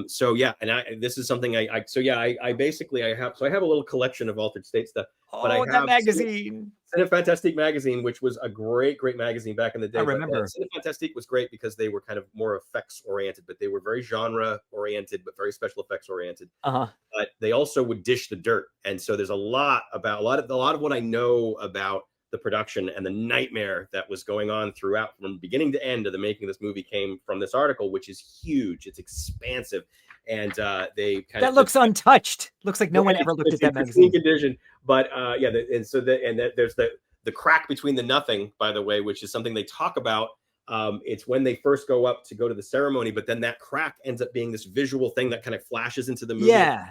So yeah, and this is something I have a little collection of Altered State stuff. But I have that magazine, Cinefantastique magazine, which was a great magazine back in the day. I remember. Cinefantastique was great because they were kind of more effects oriented, but they were very genre oriented, but very special effects oriented. But they also would dish the dirt, and so there's a lot of what I know about the production and the nightmare that was going on throughout from beginning to end of the making of this movie came from this article, which is huge. It's expansive. And they kind of looks untouched. Looks like no one ever looked at that magazine. Condition. But there's the crack between the nothing, by the way, which is something they talk about. It's when they first go up to go to the ceremony, but then that crack ends up being this visual thing that kind of flashes into the movie. Yeah.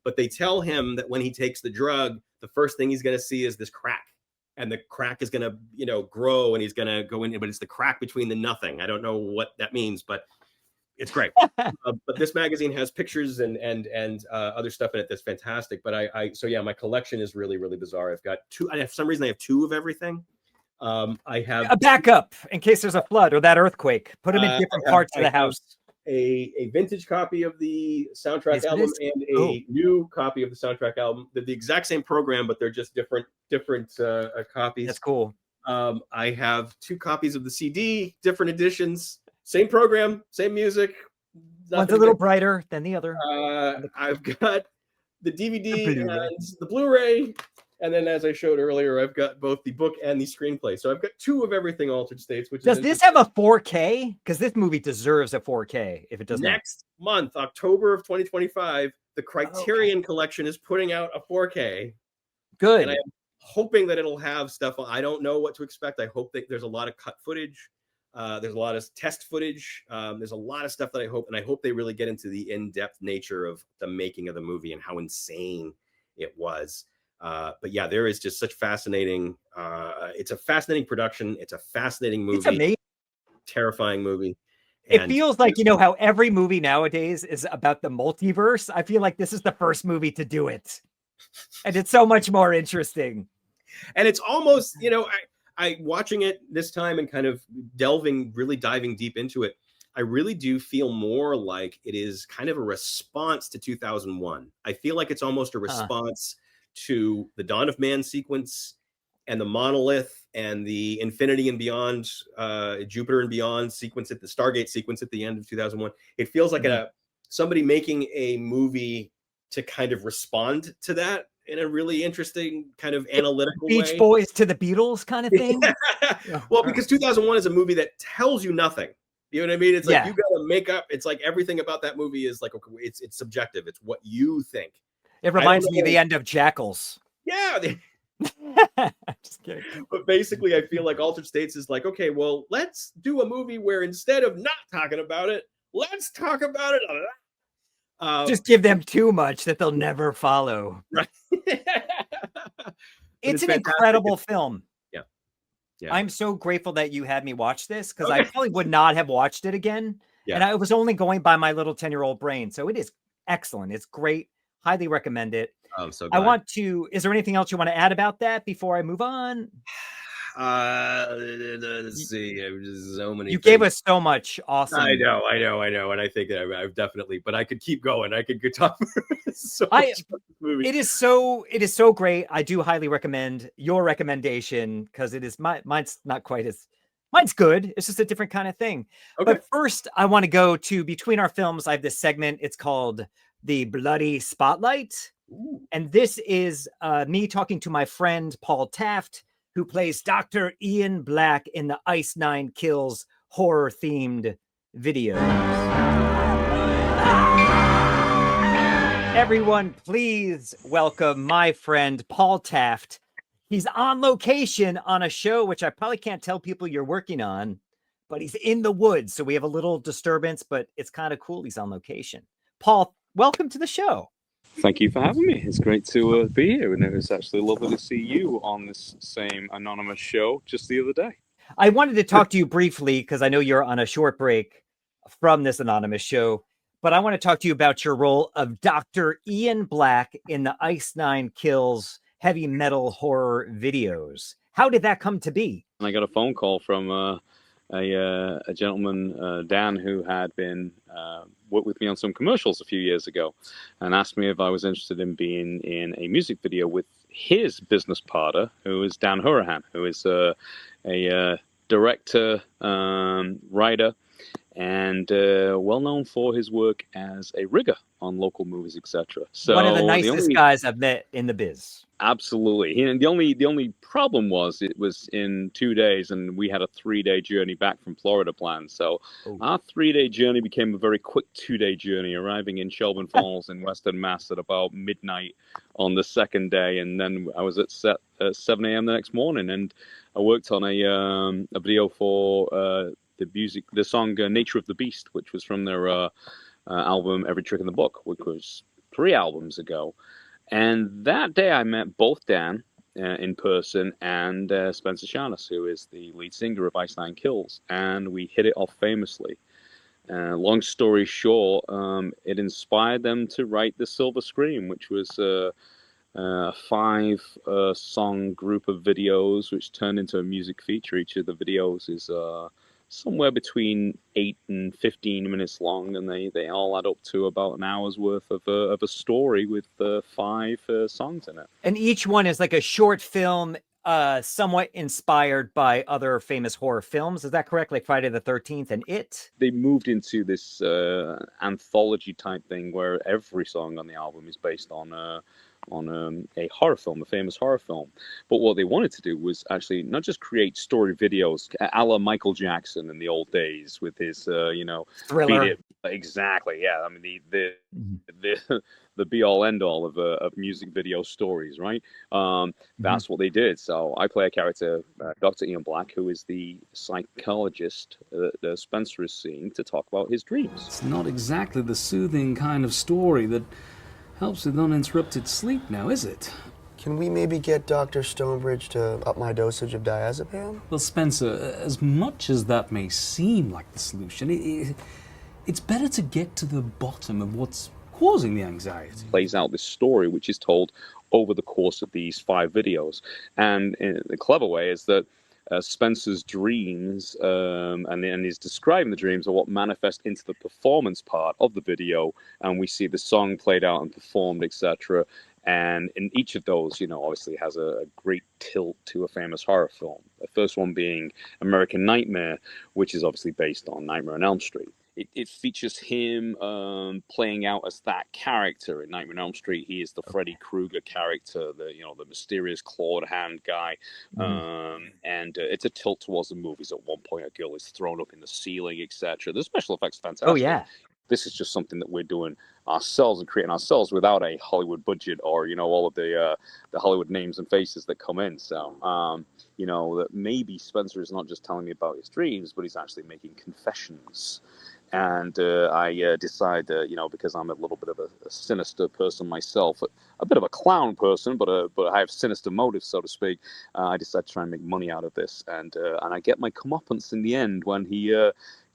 But they tell him that when he takes the drug, the first thing he's going to see is this crack. And the crack is going to, grow and he's going to go in, but it's the crack between the nothing. I don't know what that means, but it's great. But this magazine has pictures and other stuff in it that's fantastic. But so my collection is really, really bizarre. I've got two, for some reason I have two of everything. I have a backup in case there's a flood or that earthquake. Put them in different parts of the house. A vintage copy of the soundtrack album and a new copy of the soundtrack album. They're the exact same program, but they're just different copies. That's cool. I have two copies of the CD, different editions, same program, same music. One's a little brighter than the other. I've got the DVD and the Blu-ray. And then, as I showed earlier, I've got both the book and the screenplay. So I've got two of everything Altered States. Which does this have a 4K? Because this movie deserves a 4K. If it does next month, October of 2025, the Criterion Collection is putting out a 4K. Good. And I'm hoping that it'll have stuff. I don't know what to expect. I hope that there's a lot of cut footage. There's a lot of test footage. There's a lot of stuff that I hope they really get into the in-depth nature of the making of the movie and how insane it was. But yeah, there is just such fascinating. It's a fascinating production. It's a fascinating movie. It's amazing. Terrifying movie. It feels like, how every movie nowadays is about the multiverse. I feel like this is the first movie to do it. And it's so much more interesting. And it's almost, I watching it this time and kind of really diving deep into it, I really do feel more like it is kind of a response to 2001. I feel like it's almost a response to the Dawn of Man sequence and the Monolith and the Infinity and Beyond, Jupiter and Beyond sequence at the Stargate sequence at the end of 2001. It feels like somebody making a movie to kind of respond to that in a really interesting kind of analytical way. Beach Boys to the Beatles kind of thing. Well, because 2001 is a movie that tells you nothing. You know what I mean? It's like you got to make up. It's like everything about that movie is like it's subjective. It's what you think. It reminds me of the end of Jackals. Yeah. Just kidding. But basically, I feel like Altered States is like, okay, well, let's do a movie where instead of not talking about it, let's talk about it a lot. Just give them too much that they'll never follow. Right. It's an incredible film. Yeah. I'm so grateful that you had me watch this because I probably would not have watched it again. Yeah. And I was only going by my little 10-year-old brain. So it is excellent. It's great. Highly recommend it. I'm so I glad. want to. Is there anything else you want to add about that before I move on? Let's see. There's so many. You things. gave us so much awesome. I know, and I think that I've definitely, but I could keep going. I could talk so much about this movie. It is so great. I do highly recommend your recommendation because it is mine's not quite as mine's good. It's just a different kind of thing. Okay. But first, I want to go to Between Our Films. I have this segment. It's called The Bloody Spotlight. Ooh. And this is me talking to my friend Paul Taft, who plays Dr. Ian Black in the Ice Nine Kills horror-themed videos. Everyone, please welcome my friend Paul Taft. He's on location on a show, which I probably can't tell people you're working on, but he's in the woods, so we have a little disturbance, but it's kind of cool he's on location. Paul, welcome to the show. Thank you for having me. It's great to be here, and it was actually lovely to see you on this same anonymous show just the other day. I wanted to talk to you briefly because I know you're on a short break from this anonymous show, but I want to talk to you about your role of Dr. Ian Black in the Ice Nine Kills heavy metal horror videos. How did that come to be? I got a phone call from a gentleman, Dan, who had been worked with me on some commercials a few years ago, and asked me if I was interested in being in a music video with his business partner, who is Dan Hurahan, who is a director, writer, and well known for his work as a rigger on local movies, etc. So one of the nicest guys I've met in the biz. Absolutely. And the only problem was it was in 2 days, and we had a 3-day journey back from Florida planned. So our 3-day journey became a very quick 2-day journey, arriving in Shelburne Falls in Western Mass at about midnight on the second day. And then I was at 7 a.m. the next morning, and I worked on a video for the song Nature of the Beast, which was from their album Every Trick in the Book, which was 3 albums ago. And that day I met both Dan in person and Spencer Sharnas, who is the lead singer of Ice Nine Kills, and we hit it off famously. Long story short, it inspired them to write The Silver Scream, which was a 5-song group of videos, which turned into a music feature. Each of the videos is somewhere between 8 and 15 minutes long, and they all add up to about an hour's worth of a story with 5 songs in it. And each one is like a short film, somewhat inspired by other famous horror films. Is that correct? Like Friday the 13th and It? They moved into this anthology type thing where every song on the album is based on a horror film, a famous horror film. But what they wanted to do was actually not just create story videos a la Michael Jackson in the old days with his, Thriller. Exactly, yeah. I mean, the be-all, end-all of music video stories, right? That's what they did. So I play a character, Dr. Ian Black, who is the psychologist that Spencer is seeing to talk about his dreams. It's not exactly the soothing kind of story that helps with uninterrupted sleep now, is it? Can we maybe get Dr. Stonebridge to up my dosage of diazepam? Well, Spencer, as much as that may seem like the solution, it's better to get to the bottom of what's causing the anxiety. Plays out this story, which is told over the course of these 5 videos. And in the clever way is that Spencer's dreams, and he's describing the dreams, are what manifest into the performance part of the video, and we see the song played out and performed, etc. And in each of those, obviously has a great tilt to a famous horror film. The first one being American Nightmare, which is obviously based on Nightmare on Elm Street. It features him playing out as that character in Nightmare on Elm Street. He is the Freddy Krueger character, the mysterious clawed hand guy. And it's a tilt towards the movies. At one point, a girl is thrown up in the ceiling, etc. The special effects are fantastic. Oh, yeah. This is just something that we're doing ourselves and creating ourselves without a Hollywood budget or, all of the Hollywood names and faces that come in. So, that maybe Spencer is not just telling me about his dreams, but he's actually making confessions. And I decide, because I'm a little bit of a sinister person myself, a bit of a clown person, but I have sinister motives, so to speak. I decide to try and make money out of this, and I get my comeuppance in the end when he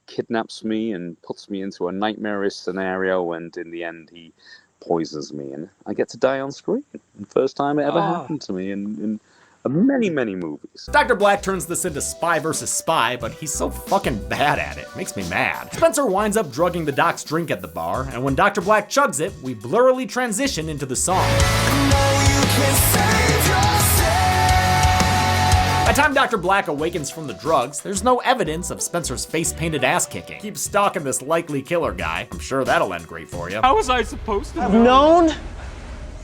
kidnaps me and puts me into a nightmarish scenario, and in the end he poisons me, and I get to die on screen. The first time it ever happened to me in many, many movies. Dr. Black turns this into spy versus spy, but he's so fucking bad at it. Makes me mad. Spencer winds up drugging the doc's drink at the bar, and when Dr. Black chugs it, we blurrily transition into the song. By the time Dr. Black awakens from the drugs, there's no evidence of Spencer's face-painted ass kicking. Keep stalking this likely killer guy. I'm sure that'll end great for you. How was I supposed to have known?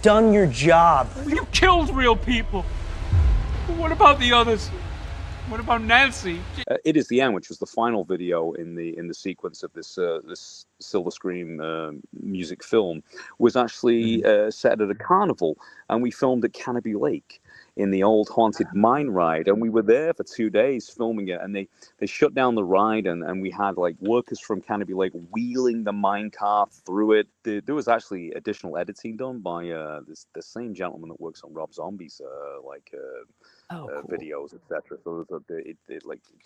Done your job. You killed real people. What about the others? What about Nancy? It Is the End, which was the final video in the sequence of this this Silver Screen music film, was actually set at a carnival, and we filmed at Canopy Lake in the old haunted mine ride, and we were there for 2 days filming it, and they shut down the ride, and we had like workers from Canopy Lake wheeling the mine car through it. There was actually additional editing done by the same gentleman that works on Rob Zombie's cool. Videos, etc. So it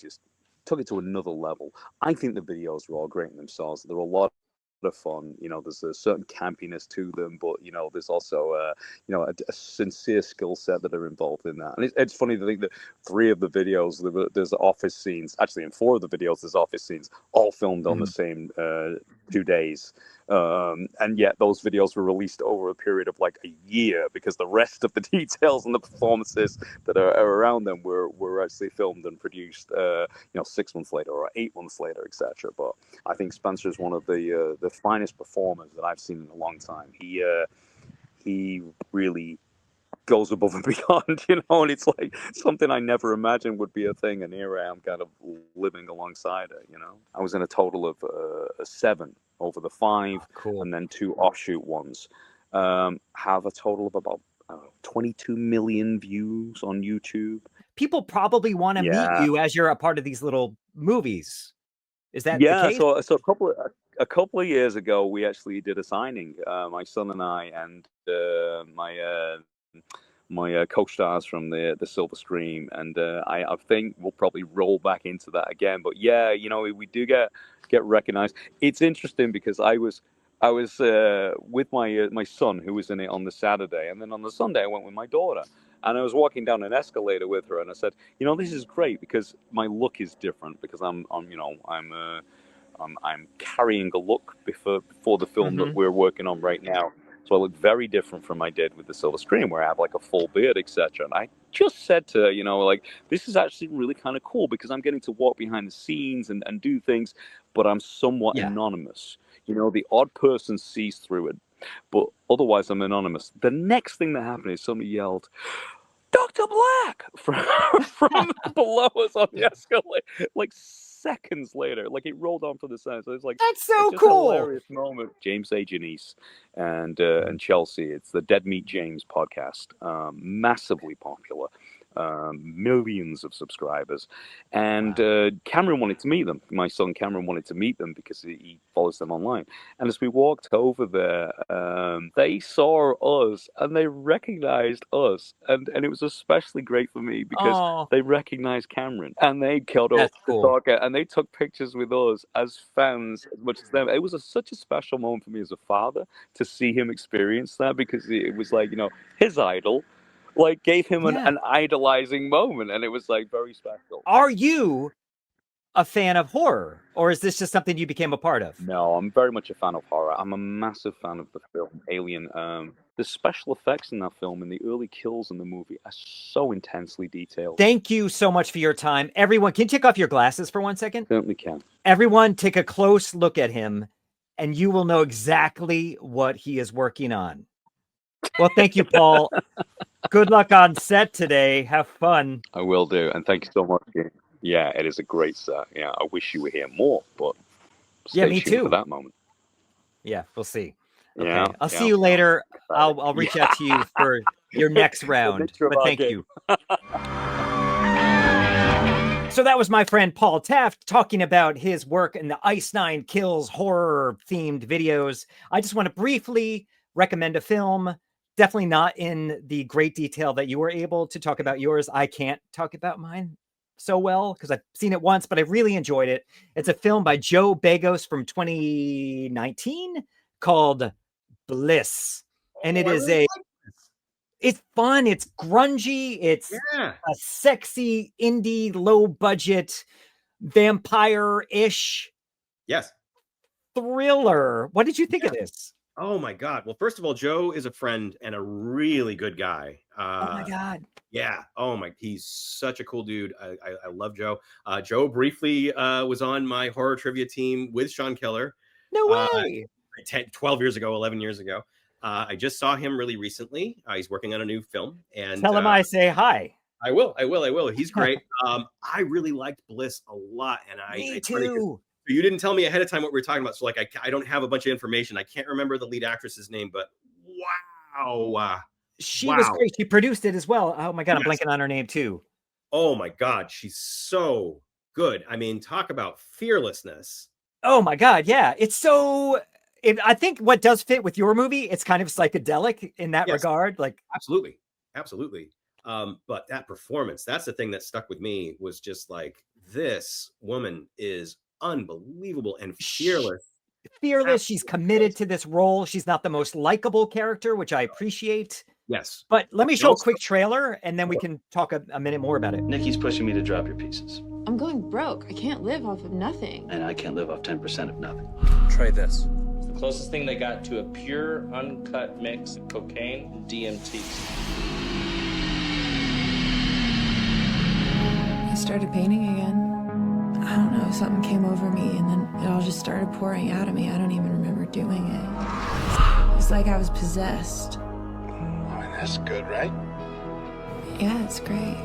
just took it to another level. I think the videos were all great in themselves. There were a lot of fun. There's a certain campiness to them, but there's also a sincere skill set that are involved in that. And it's funny to think that 3 of the videos there's office scenes. Actually, in 4 of the videos there's office scenes, all filmed on the same 2 days. And yet those videos were released over a period of like a year, because the rest of the details and the performances that are around them were actually filmed and produced 6 months later or 8 months later, etc. But I think Spencer's one of the finest performers that I've seen in a long time. He really goes above and beyond, and it's like something I never imagined would be a thing, and here I am kind of living alongside it. I was in a total of 7 over the 5, and then 2 offshoot ones. Have a total of about 22 million views on YouTube. People probably want to meet you as you're a part of these little movies. Is that the case? So a couple of years ago, we actually did a signing. My son and I, and my co-stars from the Silver Screen, and I think we'll probably roll back into that again. But yeah, we do get recognized. It's interesting because I was with my son, who was in it on the Saturday, and then on the Sunday I went with my daughter, and I was walking down an escalator with her, and I said, this is great because my look is different, because I'm carrying a look before the film that we're working on right now. So I look very different from I did with the Silver Screen, where I have like a full beard, etc. And I just said to her, this is actually really kind of cool, because I'm getting to walk behind the scenes and do things, but I'm somewhat anonymous. The odd person sees through it, but otherwise I'm anonymous. The next thing that happened is somebody yelled, "Dr. Black!" from below us on the escalator. Like seconds later, it rolled on for the sound. So it's like, that's so it's cool. A hilarious moment. James A. Janice and Chelsea. It's the Dead Meat James podcast. Massively popular. Millions of subscribers, and Cameron wanted to meet them. My son Cameron wanted to meet them because he follows them online. And as we walked over there, they saw us and they recognized us, and it was especially great for me because they recognized Cameron and they got up to talk, and they took pictures with us as fans as much as them. It was such a special moment for me as a father to see him experience that, because it was like, his idol gave him an idolizing moment, and it was very special. Are you a fan of horror, or is this just something you became a part of? No, I'm very much a fan of horror. I'm a massive fan of the film Alien. The special effects in that film and the early kills in the movie are so intensely detailed. Thank you so much for your time. Everyone, can you take off your glasses for 1 second? Certainly can. Everyone, take a close look at him, and you will know exactly what he is working on. Well, thank you, Paul. Good luck on set today. Have fun. I will do. And thank you so much. Yeah, it is a great set. Yeah, I wish you were here more, but stay me tuned too. for that moment. Yeah, we'll see. Okay. Yeah, I'll see you later. I'll reach out to you for your next round. But thank you. So that was my friend Paul Taft talking about his work in the Ice Nine Kills horror-themed videos. I just want to briefly recommend a film. Definitely not in the great detail that you were able to talk about yours. I can't talk about mine so well because I've seen it once, but I really enjoyed it. It's a film by Joe Begos from 2019 called Bliss. And it I is really it's fun, it's grungy, it's Yeah. a sexy indie low budget vampire-ish Yes. thriller. What did you think of this? Oh my God. Well, first of all, Joe is a friend and a really good guy. Oh my God. Yeah. Oh my, he's such a cool dude. I love Joe. Joe briefly was on my horror trivia team with Sean Keller. No way. 12 years ago, 11 years ago. I just saw him really recently. He's working on a new film. And Tell him I say hi. I will. He's great. I really liked Bliss a lot. And Me too. You didn't tell me ahead of time what we were talking about. So like, I don't have a bunch of information. I can't remember the lead actress's name, but wow. She was great. She produced it as well. Oh my God. I'm Yes. blanking on her name too. Oh my God. She's so good. I mean, talk about fearlessness. Oh my God. Yeah. It's so, I think what does fit with your movie, it's kind of psychedelic in that regard. Like, Absolutely. But that performance, that's the thing that stuck with me, was just like, this woman is unbelievable and fearless. She's committed to this role. She's not the most likable character, which I appreciate. Yes. But let me show a quick trailer and then we can talk a minute more about it. Nikki's pushing me to drop your pieces. I'm going broke. I can't live off of nothing. And I can't live off 10% of nothing. Try this. It's the closest thing they got to a pure, uncut mix of cocaine and DMT. I started painting again. I don't know, something came over me and then it all just started pouring out of me. I don't even remember doing it. It was like I was possessed. I mean, that's good, right? Yeah, it's great.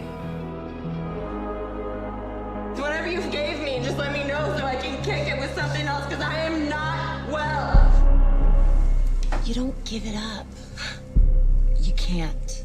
Whatever you gave me, just let me know so I can kick it with something else, because I am not well. You don't give it up. You can't.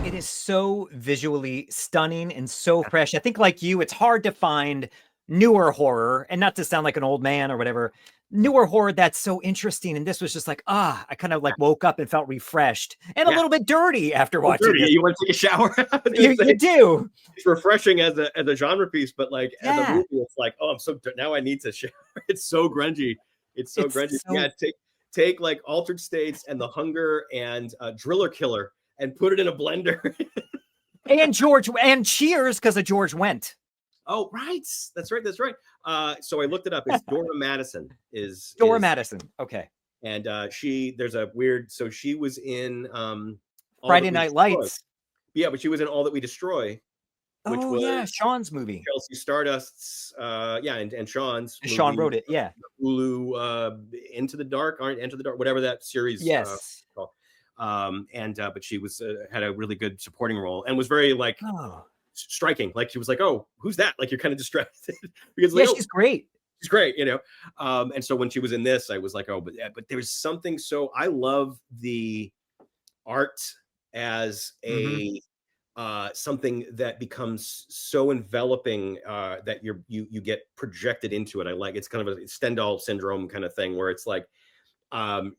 It is so visually stunning and so fresh. I think like you, it's hard to find newer horror, and not to sound like an old man or whatever, newer horror that's so interesting. And this was just like, I kind of like woke up and felt refreshed and a little bit dirty after watching it. You want to take a shower? You do. It's refreshing as a genre piece, but like as a movie, it's like, oh, I'm so now I need to shower. It's so grungy. It's grungy. Yeah, take like Altered States and The Hunger and Driller Killer and put it in a blender. and Cheers because of George Wendt. Oh, right. That's right. So I looked it up. It's Dora Madison. Dora Madison. Okay. And there's a weird, so she was in Friday Night Lights. Yeah, but she was in All That We Destroy. Which was Sean's movie. Chelsea Stardust's, and Sean's. Sean wrote it, yeah. Hulu, Into the Dark, whatever that series. Yes. Called. But she was had a really good supporting role and was very like striking. Like she was like, oh, who's that? Like you're kind of distracted because she's great. She's great, you know. And so when she was in this, I was like, oh, but there's something so I love the art as a something that becomes so enveloping that you get projected into it. I like it's kind of a Stendhal syndrome kind of thing where it's like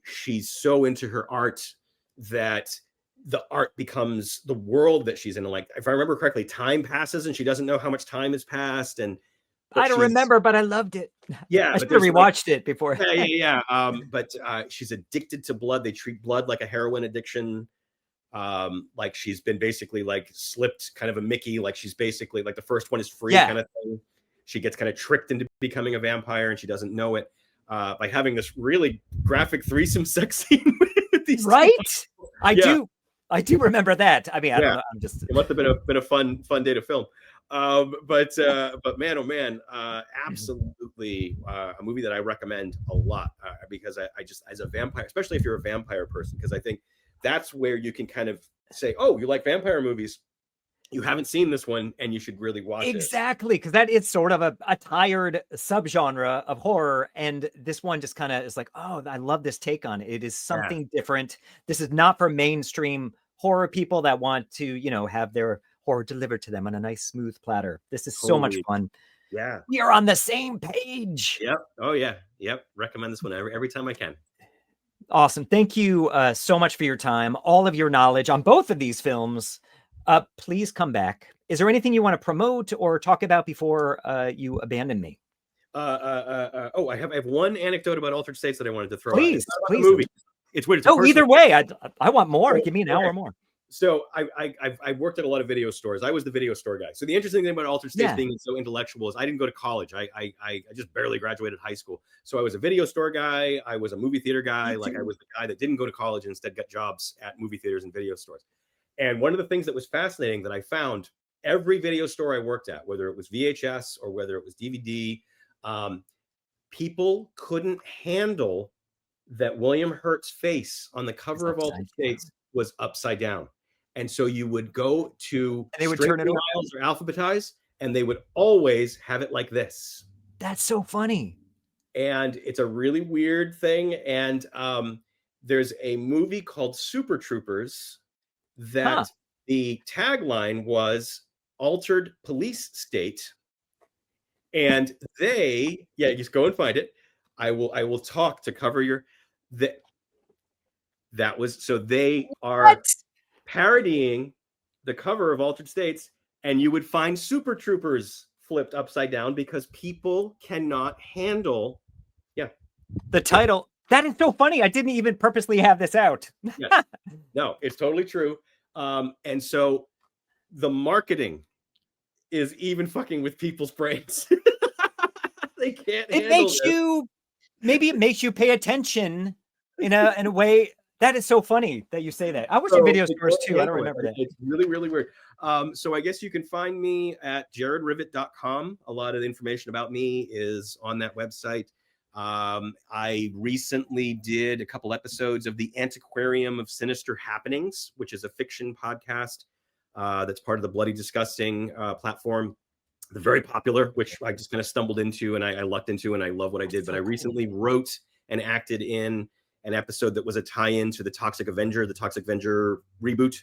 she's so into her art that the art becomes the world that she's in. Like if I remember correctly, time passes and she doesn't know how much time has passed. And I don't remember, but I loved it. Yeah, I should have rewatched it before. Yeah. But she's addicted to blood. They treat blood like a heroin addiction. Like she's been basically like slipped kind of a Mickey. Like she's basically like the first one is free kind of thing. She gets kind of tricked into becoming a vampire and she doesn't know it by having this really graphic threesome sex scene with these two. I do remember that. I mean, I don't know. I'm just. It must have been a fun day to film. But man, oh man, absolutely a movie that I recommend a lot because I just as a vampire, especially if you're a vampire person, because I think that's where you can kind of say, oh, you like vampire movies. You haven't seen this one and you should really watch it. Exactly, because that is sort of a tired subgenre of horror. And this one just kind of is like, oh, I love this take on it. It is something different. This is not for mainstream horror people that want to, have their horror delivered to them on a nice, smooth platter. This is so much fun. Yeah. We are on the same page. Yep. Oh, yeah. Yep. Recommend this one every time I can. Awesome. Thank you so much for your time, all of your knowledge on both of these films. Please come back. Is there anything you want to promote or talk about before you abandon me? I have one anecdote about Altered States that I wanted to throw out. Please, It's not about please. the movie. It's weird. It's a Either personal- way, I want more. Give me an hour more. So I worked at a lot of video stores. I was the video store guy. So the interesting thing about Altered States being so intellectual is I didn't go to college. I just barely graduated high school. So I was a video store guy. I was a movie theater guy. Like I was the guy that didn't go to college and instead got jobs at movie theaters and video stores. And one of the things that was fascinating that I found, every video store I worked at, whether it was VHS or whether it was DVD, people couldn't handle that William Hurt's face on the cover of Altered States was upside down. And so you would go to and they would turn it aisles or alphabetize, and they would always have it like this. That's so funny. And it's a really weird thing. And there's a movie called Super Troopers that the tagline was Altered Police State. And they, just go and find it. I will talk to cover your that was so they are parodying the cover of Altered States, and you would find Super Troopers flipped upside down because people cannot handle the title. That is so funny. I didn't even purposely have this out. Yes. No, it's totally true. And so the marketing is even fucking with people's brains. They can't It handle makes this. maybe it makes you pay attention in a way. That is so funny that you say that. I was in video stores too. I don't remember that. It's really, really weird. So I guess you can find me at jaredrivet.com. A lot of the information about me is on that website. I recently did a couple episodes of the Antiquarium of Sinister Happenings, which is a fiction podcast that's part of the Bloody Disgusting platform. They're very popular, which I just kind of stumbled into and I lucked into, and I love what I did. But I recently wrote and acted in an episode that was a tie-in to the Toxic Avenger reboot.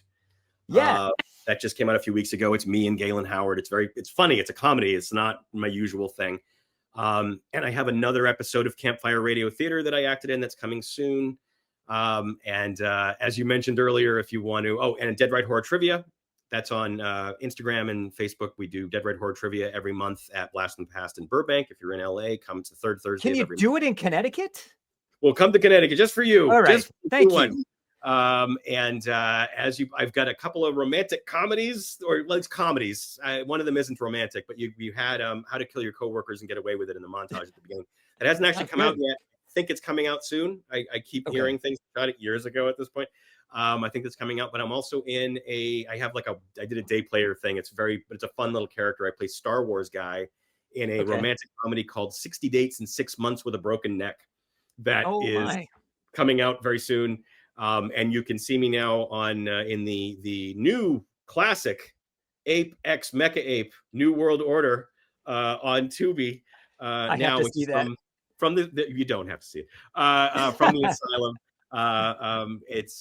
Yeah. That just came out a few weeks ago. It's me and Galen Howard. It's funny. It's a comedy. It's not my usual thing. And I have another episode of Campfire Radio Theater that I acted in that's coming soon. As you mentioned earlier, if you want to, and Dead Right Horror Trivia, that's on Instagram and Facebook. We do Dead Right Horror Trivia every month at Blast from the Past in Burbank. If you're in LA, come to the third Thursday. Can you do it in Connecticut? We'll come to Connecticut just for you. All right. Just Thank you. you. I've got a couple of romantic comedies, or like comedies. One of them isn't romantic, but you had How to Kill Your Coworkers and Get Away with It in the montage at the beginning. It hasn't actually come out yet. I think it's coming out soon. I keep hearing things. I shot it years ago at this point. I think it's coming out, but I'm also in I did a day player thing. It's a fun little character. I play Star Wars guy in a romantic comedy called 60 Dates in 6 Months with a Broken Neck. That is coming out very soon. And you can see me now on in the new classic Ape X Mecha Ape New World Order on Tubi. I Now have to see that. From the you don't have to see it from the Asylum. It's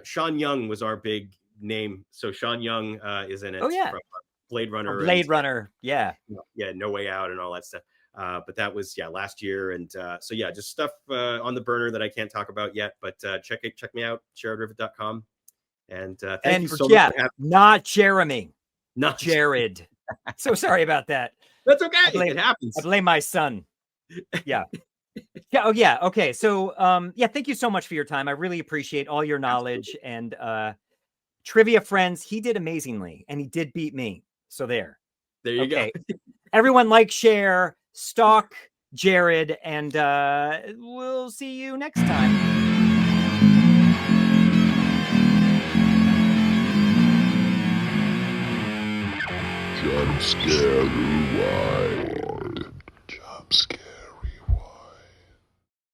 Sean Young was our big name, so Sean Young is in it. From Blade Runner. Runner, yeah, No Way Out and all that stuff. But that was last year, and just stuff on the burner that I can't talk about yet. But check me out, jaredrivet.com. And thank you so much for having me. Not Jeremy, not Jared. So sorry about that. That's okay. It happens. I blame my son. Yeah. Okay. So thank you so much for your time. I really appreciate all your knowledge and trivia friends. He did amazingly, and he did beat me. So there you go. Everyone like, share, stalk Jared, and we'll see you next time. Jumpscare Rewind.